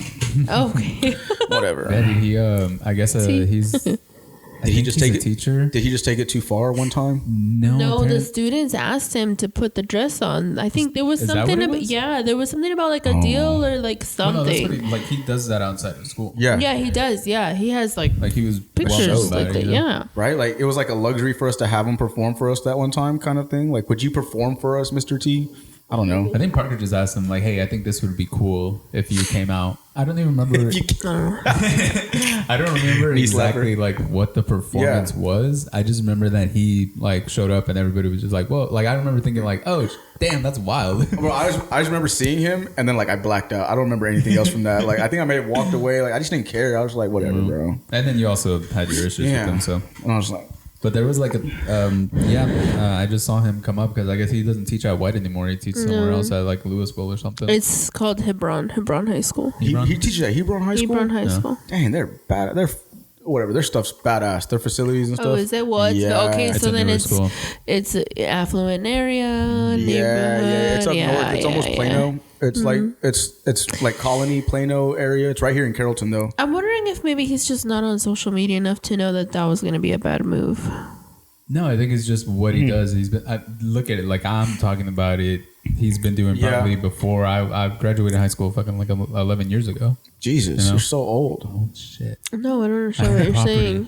Okay. whatever. Betty, he I guess he's. Did he just take it? Teacher? Did he just take it too far one time? No, No, the apparently- students asked him to put the dress on. I think there was Is that something what it about was? there was something about like a deal or like Well, no, that's something. what he does that outside of school. Yeah. Yeah, he does. Yeah, he has like Like he was pictures well known about like it, that. you know? Yeah. Right? Like, it was like a luxury for us to have him perform for us that one time, kind of thing. Like, would you perform for us, Mr. T? I don't know. I think Parker just asked him like, "Hey, I think this would be cool if you came out." I don't even remember. I don't remember Knee exactly slapper. like what the performance was. I just remember that he like showed up and everybody was just like, "Whoa!" Like I remember thinking like, "Oh, damn, that's wild." Bro, I just remember seeing him, and then like I blacked out. I don't remember anything else from that. Like, I think I may have walked away. Like, I just didn't care. I was like, whatever, bro. And then you also had your issues with him, so. And I was like, But there was like a, I just saw him come up because I guess he doesn't teach at White anymore. He teaches somewhere else at like Louisville or something. It's called Hebron High School. he teaches at Hebron High School. Hebron High School. Dang, they're bad. They're whatever. Their stuff's badass. Their facilities and stuff. Oh, is it? Well, it's okay. It's So a then newer it's school. it's an affluent area, neighborhood. Yeah. It's up north. It's almost yeah. Plano. It's like it's like Colony, Plano area. It's right here in Carrollton, though. I'm wondering if maybe he's just not on social media enough to know that was going to be a bad move. No, I think it's just what he does. He's been. Look at it like I'm talking about it. He's been doing probably before I graduated high school, fucking like 11 years ago. Jesus, you're so old. Oh shit! No, I don't understand what you're saying.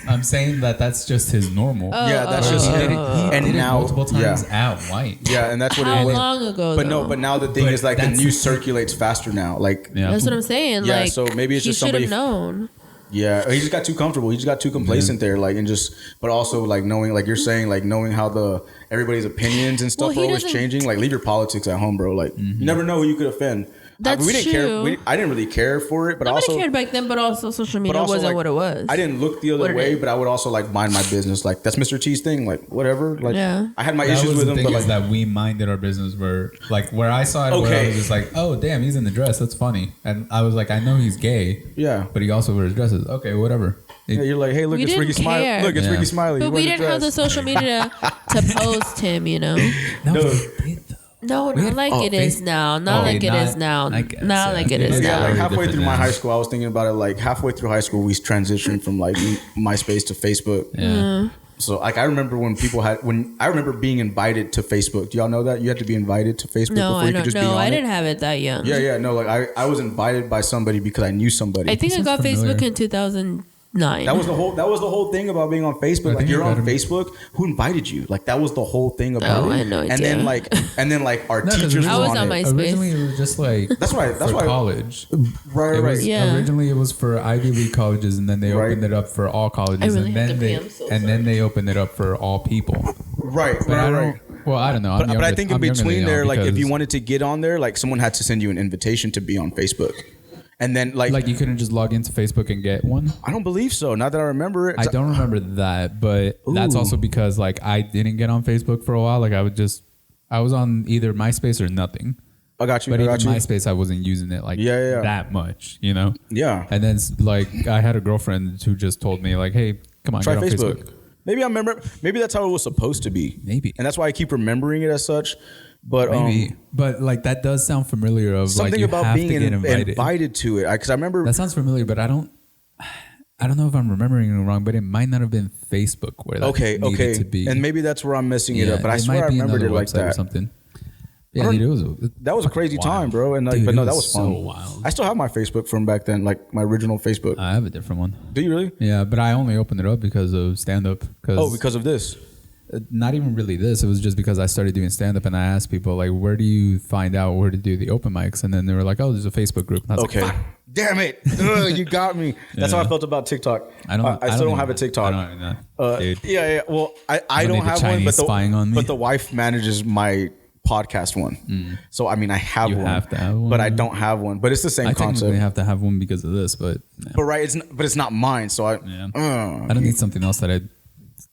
I'm saying that's just his normal. Yeah, that's just He did it, and did it now multiple times Yeah. at White. Yeah, and that's what How it was. long ago? But though? but now the thing But is like the that's- news circulates faster now. Like Yeah. That's what I'm saying. Yeah, like, so maybe it's he just should have somebody- known. Yeah, he just got too comfortable. He just got too complacent there, like, and just, but also like knowing, like you're saying, like knowing how everybody's opinions and stuff Well, he are always doesn't- changing. Like, leave your politics at home, bro. Like, you never know who you could offend. That's we didn't true. care. I didn't really care for it, but Nobody also cared back then, but also social media also, wasn't like, what it was. I didn't look the What other it way, is. but I would also like mind my business. Like, that's Mr. T's thing. Like, whatever. Like, Yeah. I had my That issues was with the him, thing but is like, that we minded our business. Where like where I saw it, where I Okay. was just like, oh damn, he's in the dress. That's funny. And I was like, I know he's gay. Yeah. but he also wears dresses. Okay, whatever. yeah, you're like, hey, look, We it's Ricky didn't Smiley. care. Look, it's Yeah. Ricky Smiley. But He we wears a didn't have the dress. social media to post him, you know. No, No. no. No, not like it is now. Not like it is now. Not like it is Yeah, Yeah, now. like very halfway different through my now. high school, I was thinking about it. Like halfway through high school, we transitioned from like MySpace to Facebook. Yeah. So like I remember when I remember being invited to Facebook. Do y'all know that you had to be invited to Facebook No, before I you could don't just be know. on I it? didn't have it that young. Yeah, no. Like I was invited by somebody because I knew somebody. I think I Sounds got familiar. Facebook in 2009. that was the whole thing about being on Facebook. Like think you're I got on him. Facebook. Who invited you? Like that was the whole thing about Oh, it. I had no And idea. then like our No, 'cause teachers I were was on it. my- MySpace. Originally, it was just like That's why college. right. It was, Yeah. Originally, it was for Ivy League colleges, and then they Right. opened it up for all colleges, I really and have then to pee. they I'm so and then they opened it up for all people. Right. But I don't. Well, I don't know. But I think in between there, like if you wanted to get on there, like someone had to send you an invitation to be on Facebook. And then like you couldn't just log into Facebook and get one? I don't believe so. Not that I remember it. I don't remember that, but that's also because like I didn't get on Facebook for a while. Like I was on either MySpace or nothing. I got you. But even MySpace, I wasn't using it like that much, you know? Yeah. And then like I had a girlfriend who just told me like, hey, come on, try get on Facebook. Maybe I remember. Maybe that's how it was supposed to be. Maybe. And that's why I keep remembering it as such. But maybe. But like that does sound familiar. Of something like you about have being to get invited to it. Because I remember that sounds familiar, but I don't know if I'm remembering it wrong. But it might not have been Facebook where that needed to be. And maybe that's where I'm messing it up. But I swear I remembered it like that. Or something. Yeah, dude, that was a crazy time, bro. And like, dude, but no, that was fun. So wild. I still have my Facebook from back then, like my original Facebook. I have a different one. Do you really? Yeah, but I only opened it up because of stand-up. Because of this? Not even really this. It was just because I started doing stand-up and I asked people, like, where do you find out where to do the open mics? And then they were like, oh, there's a Facebook group. And I was like, damn it. Ugh, you got me. That's how I felt about TikTok. I still don't have a TikTok. I don't know. Yeah. Well, I don't have one, but the wife manages my podcast one. So I mean I have one. Have to have one, but I don't have one. But it's the same concept. I have to have one because of this, but it's not mine. So I don't need something else that I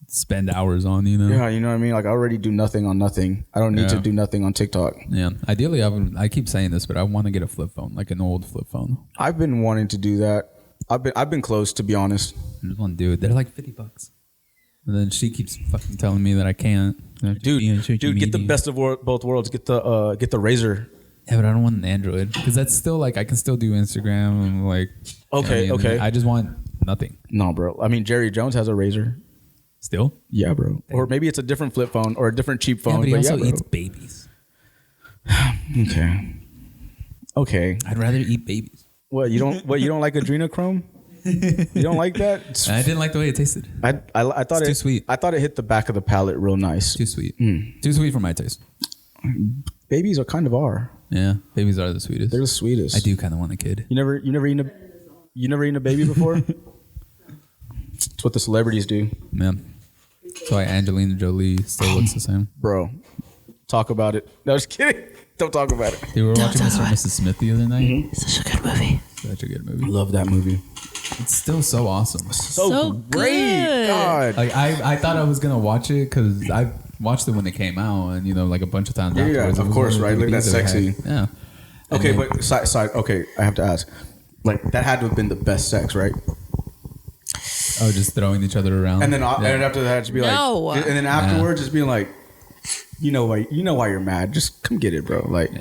spend hours on, you know. Yeah, you know what I mean? Like I already do nothing on nothing. I don't need to do nothing on TikTok. Yeah. Ideally I keep saying this, but I want to get a flip phone, like an old flip phone. I've been wanting to do that. I've been close, to be honest. I just want to do it. They're like $50. And then she keeps fucking telling me that I can't. Dude, get the best of both worlds. Get the Razor. Yeah, but I don't want an Android because that's still like I can still do Instagram and like. Okay. I just want nothing. No, bro. I mean, Jerry Jones has a Razor. Still? Yeah, bro. Damn. Or maybe it's a different flip phone or a different cheap phone. Yeah, but he also eats babies. Okay. I'd rather eat babies. What you don't like adrenochrome? You don't like that? I didn't like the way it tasted. I thought it's too sweet. I thought it hit the back of the palate real nice. Too sweet. Too sweet for my taste. Babies are kind of are. Yeah, babies are the sweetest. They're the sweetest. I do kind of want a kid. You never eaten a baby before? It's what the celebrities do. Yeah. That's why Angelina Jolie still looks the same. Bro, talk about it. No, just kidding. Don't talk about it. Dude, we were watching Mr. and Mrs. Smith the other night. Such a good movie. Such a good movie. Love that movie. It's still so awesome. So great. Good. God. Like I thought I was gonna watch it because I watched it when it came out, and like a bunch of times afterwards. Yeah, of course, right? Look at that sexy. Yeah. Okay, but side. Okay, I have to ask. Like that had to have been the best sex, right? Oh, just throwing each other around. And then after that, just be like, and then afterwards, just being like, you know why you're mad? Just come get it, bro. Like,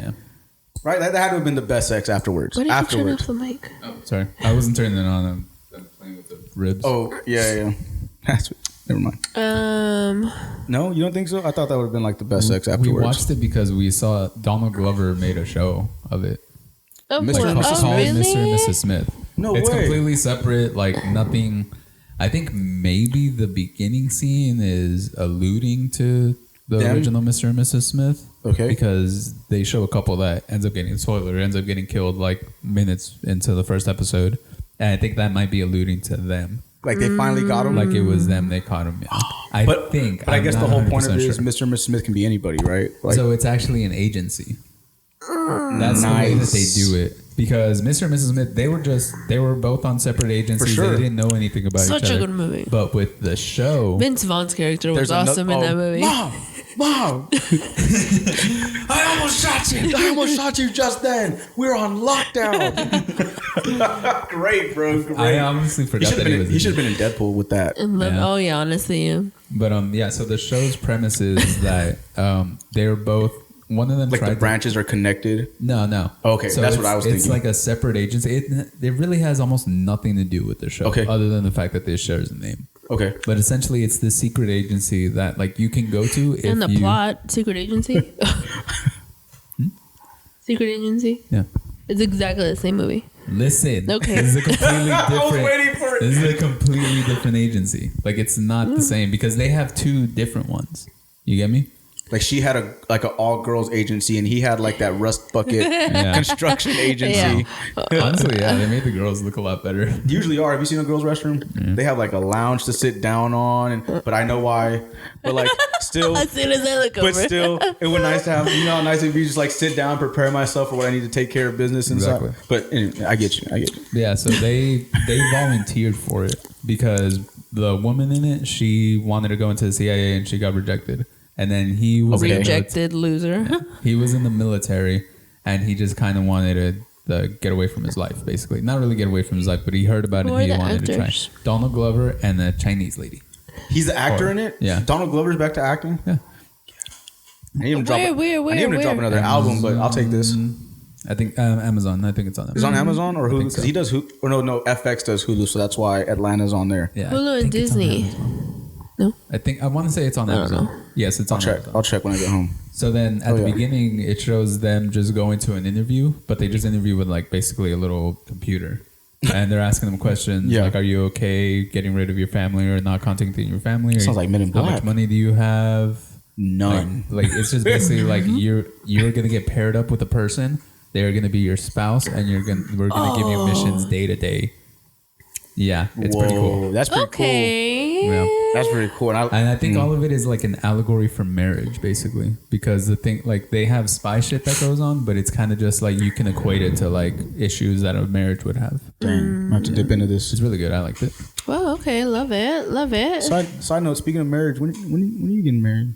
right? That had to have been the best sex afterwards. Why did you turn off the mic? Oh, sorry, I wasn't turning it on. I'm playing with the ribs. Oh yeah. Never mind. No, you don't think so? I thought that would have been like the best sex afterwards. We watched it because we saw Donald Glover made a show of it. Oh, Mr. really? Mr. and Mrs. Smith. No it's way. Completely separate. Like nothing. I think maybe the beginning scene is alluding to the original Mr. and Mrs. Smith. Okay. Because they show a couple that ends up getting killed like minutes into the first episode. And I think that might be alluding to them. Like they finally got him? Like it was them, they caught him. But I guess the whole point of it is Mr. and Mrs. Smith can be anybody, right? Like, so it's actually an agency. That's the way that they do it. Because Mr. and Mrs. Smith, they were both on separate agencies. For sure. They didn't know anything about each other. Such a good movie. But with the show, Vince Vaughn's character was awesome in that movie. Mom! I almost shot you just then. We're on lockdown. Great, bro. Great. I honestly forgot that he should have been in Deadpool with that. Oh yeah, honestly, yeah. But so the show's premise is that they're both. One of them like the branches are connected. No. Okay, so that's what I was thinking. It's like a separate agency. It really has almost nothing to do with the show, other than the fact that it shares a name. Okay, but essentially, it's the secret agency that like you can go to. And the plot, secret agency. Secret agency. Yeah, it's exactly the same movie. Listen, okay, this is a completely different. I was waiting for it. This is a completely different agency. Like it's not the same because they have two different ones. You get me? Like she had a all girls agency, and he had like that rust bucket construction agency. Honestly, they made the girls look a lot better. Usually are. Have you seen a girls' restroom? They have like a lounge to sit down on, but I know why. But like still, As soon as I look over, but still, it would nice to have. You know, how nice if you just like sit down, prepare myself for what I need to take care of business and Exactly. stuff. But anyway, I get you. Yeah, so they volunteered for it because the woman in it, she wanted to go into the CIA and she got rejected. And then he was rejected loser. He was in the military, and he just kind of wanted to get away from his life, basically. Not really get away from his life, but he heard about it and he wanted to try. Donald Glover and the Chinese lady. He's the actor in it? Yeah. Donald Glover's back to acting? Yeah. I need him to drop another album, but I'll take this. I think Amazon. I think it's on Amazon. It's on Amazon or Hulu? Because so. he does Hulu. Or no, FX does Hulu, so that's why Atlanta's on there. Yeah, Hulu and Disney. No? I want to say it's on Amazon. Yes, it's on Amazon. I'll check when I get home. So then at the beginning, it shows them just going to an interview, but they just interview with like basically a little computer. And they're asking them questions like, are you okay getting rid of your family or not contacting your family? Sounds like Men in Black. How much money do you have? None. Like it's just basically like you're going to get paired up with a person. They're going to be your spouse, and we're going to give you missions day to day. Yeah, it's pretty cool. That's pretty cool. Yeah. That's pretty cool. And I think all of it is like an allegory for marriage, basically, because the thing, like, they have spy shit that goes on, but it's kind of just like you can equate it to like issues that a marriage would have. Dang, I have to dip into this. It's really good. I liked it. Well, okay, love it. Side note: speaking of marriage, when are you getting married?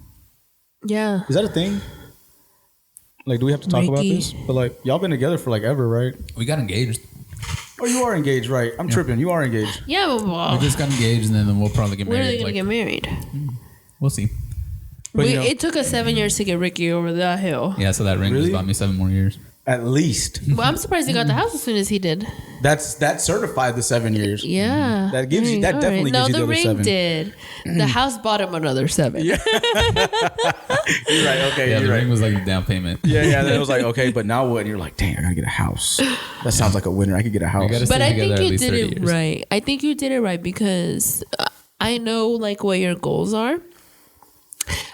Yeah. Is that a thing? Like, do we have to talk about this? But like, y'all been together for like ever, right? We got engaged. Oh, you are engaged, right? I'm tripping. You are engaged. Yeah, We just got engaged, and then we'll probably get when married. are they gonna get married? We'll see. But, It took us 7 years to get Ricky over that hill. Yeah, so that ring just bought me 7 more years. At least. Well, I'm surprised he got the house as soon as he did. That certified the 7 years. Yeah. That gives you. That definitely gives you the No, the other ring 7. did. The house bought him another 7. Yeah. You're right. Okay. Yeah, you're the right. ring was like the down payment. Yeah. Then it was like, okay, but now what? And you're like, dang, I gotta get a house. That sounds like a winner. I could get a house. gotta But I together think at you least did 30 it years. right. I think you did it right because I know like what your goals are.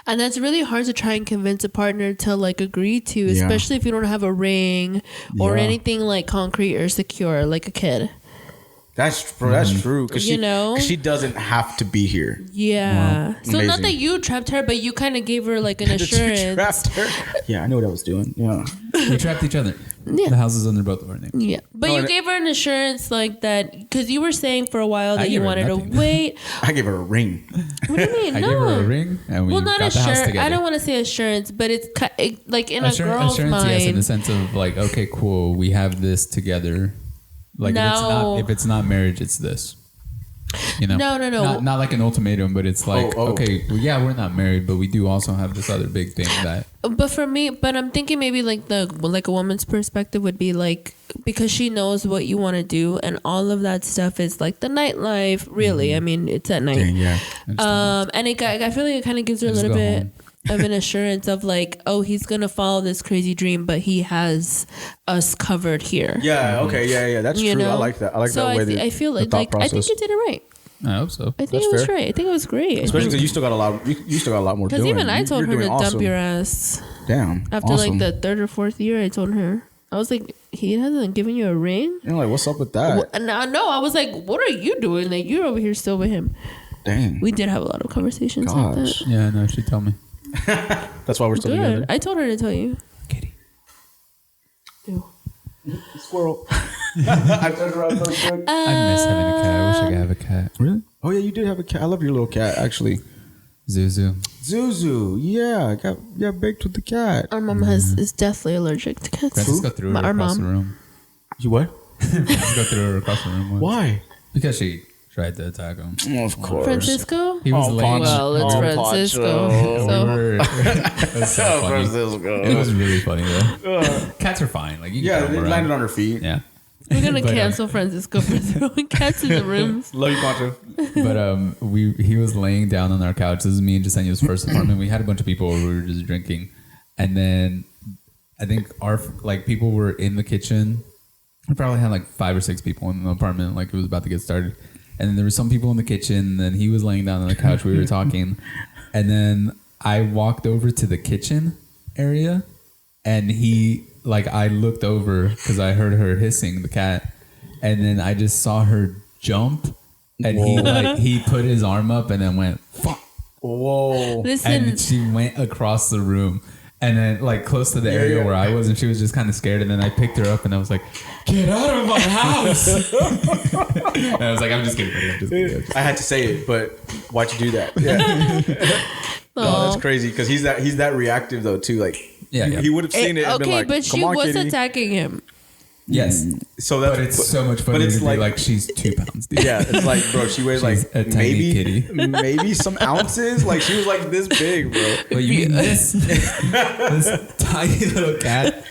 And that's really hard to try and convince a partner to like agree to, especially if you don't have a ring or anything like concrete or secure, like a kid. That's true. Because she doesn't have to be here. Yeah. Wow. So Amazing. not that you trapped her, but you kind of gave her like an assurance. You trapped her. Yeah, I know what I was doing. Yeah. We trapped each other. Yeah. The house is under both of our names. Yeah, but you gave her an assurance like that because you were saying for a while that you wanted to wait. I gave her a ring. What do you mean? I gave her a ring, and we not got the house assurance. together. I don't want to say assurance, but it's like in a girl's assurance, mind. yes, in the sense of like, okay, cool, we have this together. Like if it's not marriage, it's this. You know, no. Not like an ultimatum, but it's like, okay, well, yeah, we're not married, but we do also have this other big thing that. But for me, I'm thinking maybe like a woman's perspective would be like, because she knows what you want to do, and all of that stuff is like the nightlife. Really, I mean, it's at night. Dang, yeah. And I feel like it kind of gives her a little bit of an assurance of like, oh, he's gonna follow this crazy dream, but he has us covered here. Yeah. Okay. Yeah. That's true. I like that. I like that way. I feel like I think you did it right. I hope so. I think it was right. I think it was great. Especially because you still got a lot. You still got a lot more. Because even I told her to awesome. dump your ass. Damn. After like the 3rd or 4th year, I told her. I was like, he hasn't given you a ring. You're like, what's up with that? No, I was like, what are you doing? Like, you're over here still with him. Dang. We did have a lot of conversations like that. Yeah, no, she told me. That's why we're still together. I told her to tell you. Kitty. Ew. Squirrel. I turned around so quick. I miss having a cat. I wish I could have a cat. Really? Oh yeah, you did have a cat. I love your little cat, actually. Zuzu. Zuzu. Yeah, got baked with the cat. Our mom is deathly allergic to cats. Francisco threw her across the room. You what? Francisco threw her across the room once. Why? Because she tried to attack him. Oh, of course. Francisco? He was late. Well, it's Francisco. So. Francisco. It was really funny though. Cats are fine. Like you can They landed on her feet. Yeah. We're gonna But, cancel Francisco for throwing cats in the rooms. Love you, Pancho. But he was laying down on our couch. This is me and Jasenia's first apartment. We had a bunch of people over. We were just drinking, and then I think our people were in the kitchen. We probably had like 5 or 6 people in the apartment. Like it was about to get started, and then there were some people in the kitchen. And then he was laying down on the couch. We were talking, and then I walked over to the kitchen area, and I looked over because I heard her hissing, the cat, and then I just saw her jump, and he put his arm up and then went, fuck. Whoa. Listen. And she went across the room. And then, close to the area where I was, and she was just kind of scared. And then I picked her up, and I was like, "Get out of my house!" And I was like, "I'm just kidding. I had to say it, but why'd you do that? Yeah. No, that's crazy because he's that reactive though too. Like, he would have seen it and been like, but "Come she on, was kitty." Attacking him. Yes. So but it's so much funny to be like she's 2 pounds. Dude. Yeah, it's like, bro, she weighs like a tiny kitty. maybe some ounces. Like she was like this big, bro. But you mean this tiny little cat,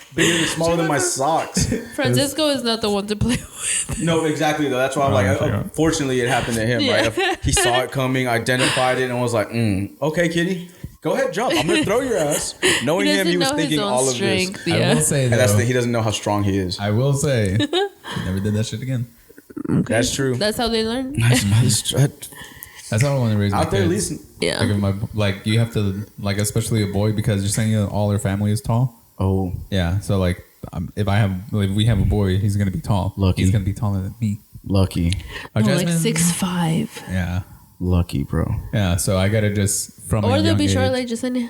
smaller than my socks. Francisco is not the one to play with. No, exactly though. That's why I'm like, fortunately, it happened to him. Yeah. Right? He saw it coming, identified it, and was like, "Okay, kitty." Go ahead, jump. I'm gonna throw your ass. Knowing him, he was thinking all of this. Yeah. I will say though, and he doesn't know how strong he is. I will say, he never did that shit again. Okay. That's true. That's how they learn. That's how I want to raise my out there. At kids. least, yeah. You have to especially a boy because you're saying all their family is tall. Oh, yeah. So if we have a boy, he's gonna be tall. Lucky. He's gonna be taller than me. Lucky. Like 6'5". Yeah. Lucky, bro. Yeah. So I gotta just or they'll be short like Jasenia.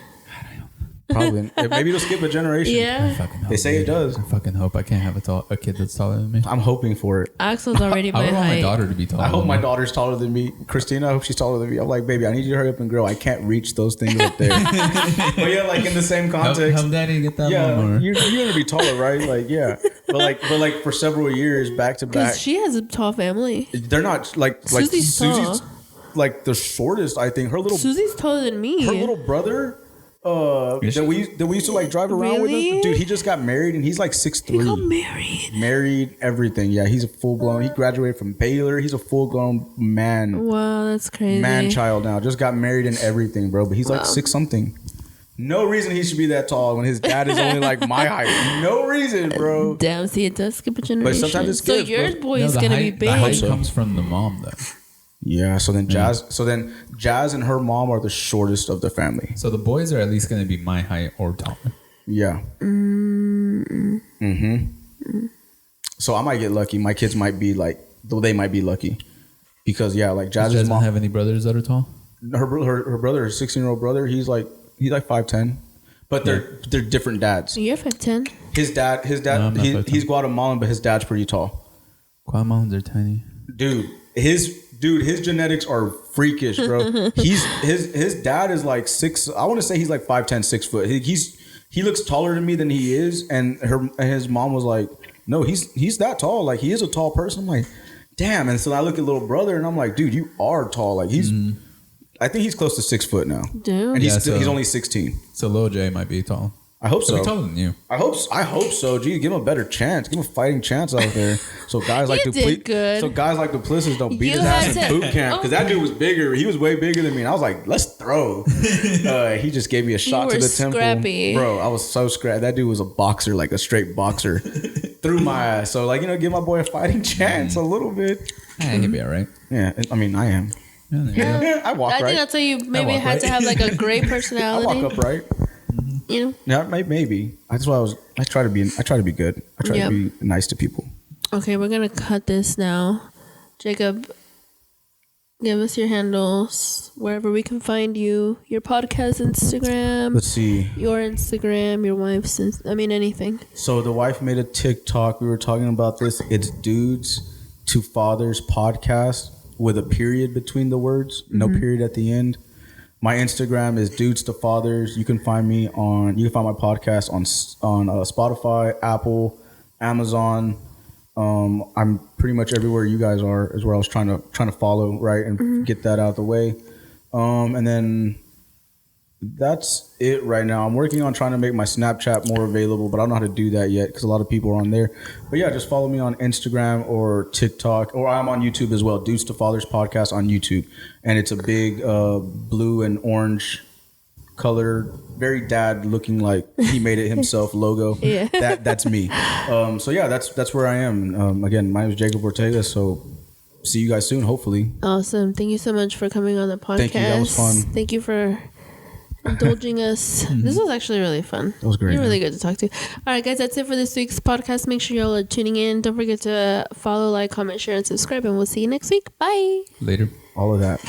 Probably. Maybe it'll skip a generation. Yeah. They say it does. I fucking hope I can't have a kid that's taller than me. I'm hoping for it. Axel's already my height. I want my daughter to be taller. I hope my daughter's taller than me. Christina, I hope she's taller than me. I'm like, baby, I need you to hurry up and grow. I can't reach those things up there. But yeah, like in the same context. Help daddy get that more. You're gonna be taller, right? Like, yeah. But for several years back to back. Because she has a tall family. They're not like Susie's tall. Like the shortest, I think. Susie's taller than me. Her little brother. That we used to drive around with us. Dude, he just got married and he's like 6'3". He got married. Married, everything. Yeah, he's a full blown. He graduated from Baylor. He's a full grown man. Wow, that's crazy. Man child now. Just got married and everything, bro. But he's like 6 something. No reason he should be that tall when his dad is only like my height. No reason, bro. Damn, see, it does skip a generation. But sometimes it skips. So your boy is gonna be big. The height comes from the mom though. Yeah, so then Jazz and her mom are the shortest of the family. So the boys are at least going to be my height or taller. Yeah. So I might get lucky. My kids might be they might be lucky. Because Jazz's mom have any brothers that are tall? Her brother, her 16-year-old brother, he's like 5'10". But they're different dads. You're 5'10". His dad he's Guatemalan, but his dad's pretty tall. Guatemalans are tiny. Dude, his genetics are freakish, bro. His dad is like 6. I want to say he's like 5'10", 6 foot. He looks taller than me than he is, and his mom was like, no, he's that tall. Like he is a tall person. I'm like, damn. And so I look at little brother, and I'm like, dude, you are tall. Like he's, I think he's close to 6 foot now. Damn. And he's only 16. So Lil J might be tall. I hope so. He'll be taller than you. I hope so. Gee, give him a better chance. Give him a fighting chance out there. So guys like Duplessis don't beat his ass in boot camp because that dude was bigger. He was way bigger than me, and I was like, let's throw. He just gave me a shot to the temple. Scrappy. Bro, I was so scrappy. That dude was a boxer, like a straight boxer, through my ass. So give my boy a fighting chance a little bit. He'll be all right. Yeah, I mean, I am. Yeah, I walk right. I think that's why you maybe had to have like a great personality. I walk upright. You know? Yeah, maybe. That's why I try to be good. I try to be nice to people. Okay, we're gonna cut this now. Jacob, give us your handles wherever we can find you. Your podcast Instagram. Let's see. Your Instagram, your wife's. Anything. So the wife made a TikTok. We were talking about this. It's Dudes to Fathers podcast with a period between the words. No period at the end. My Instagram is Dudes to Fathers. You can find me on. You can find my podcast on Spotify, Apple, Amazon. I'm pretty much everywhere you guys are. Is where I was trying to follow, right, and get that out of the way. And then that's it right now. I'm working on trying to make my Snapchat more available, but I don't know how to do that yet because a lot of people are on there. But yeah, just follow me on Instagram or TikTok, or I'm on YouTube as well. Dudes to Fathers podcast on YouTube, and it's a big blue and orange color, very dad looking, like he made it himself logo. Yeah, that's me. So yeah, that's where I am. Again, my name is Jacob Ortega. So see you guys soon, hopefully. Awesome. Thank you so much for coming on the podcast. Thank you. That was fun. Thank you for indulging us. This was actually really fun. That was great. You're really good to talk to. All right, guys, that's it for this week's podcast. Make sure y'all are tuning in. Don't forget to follow, like, comment, share, and subscribe, and we'll see you next week. Bye. Later. All of that.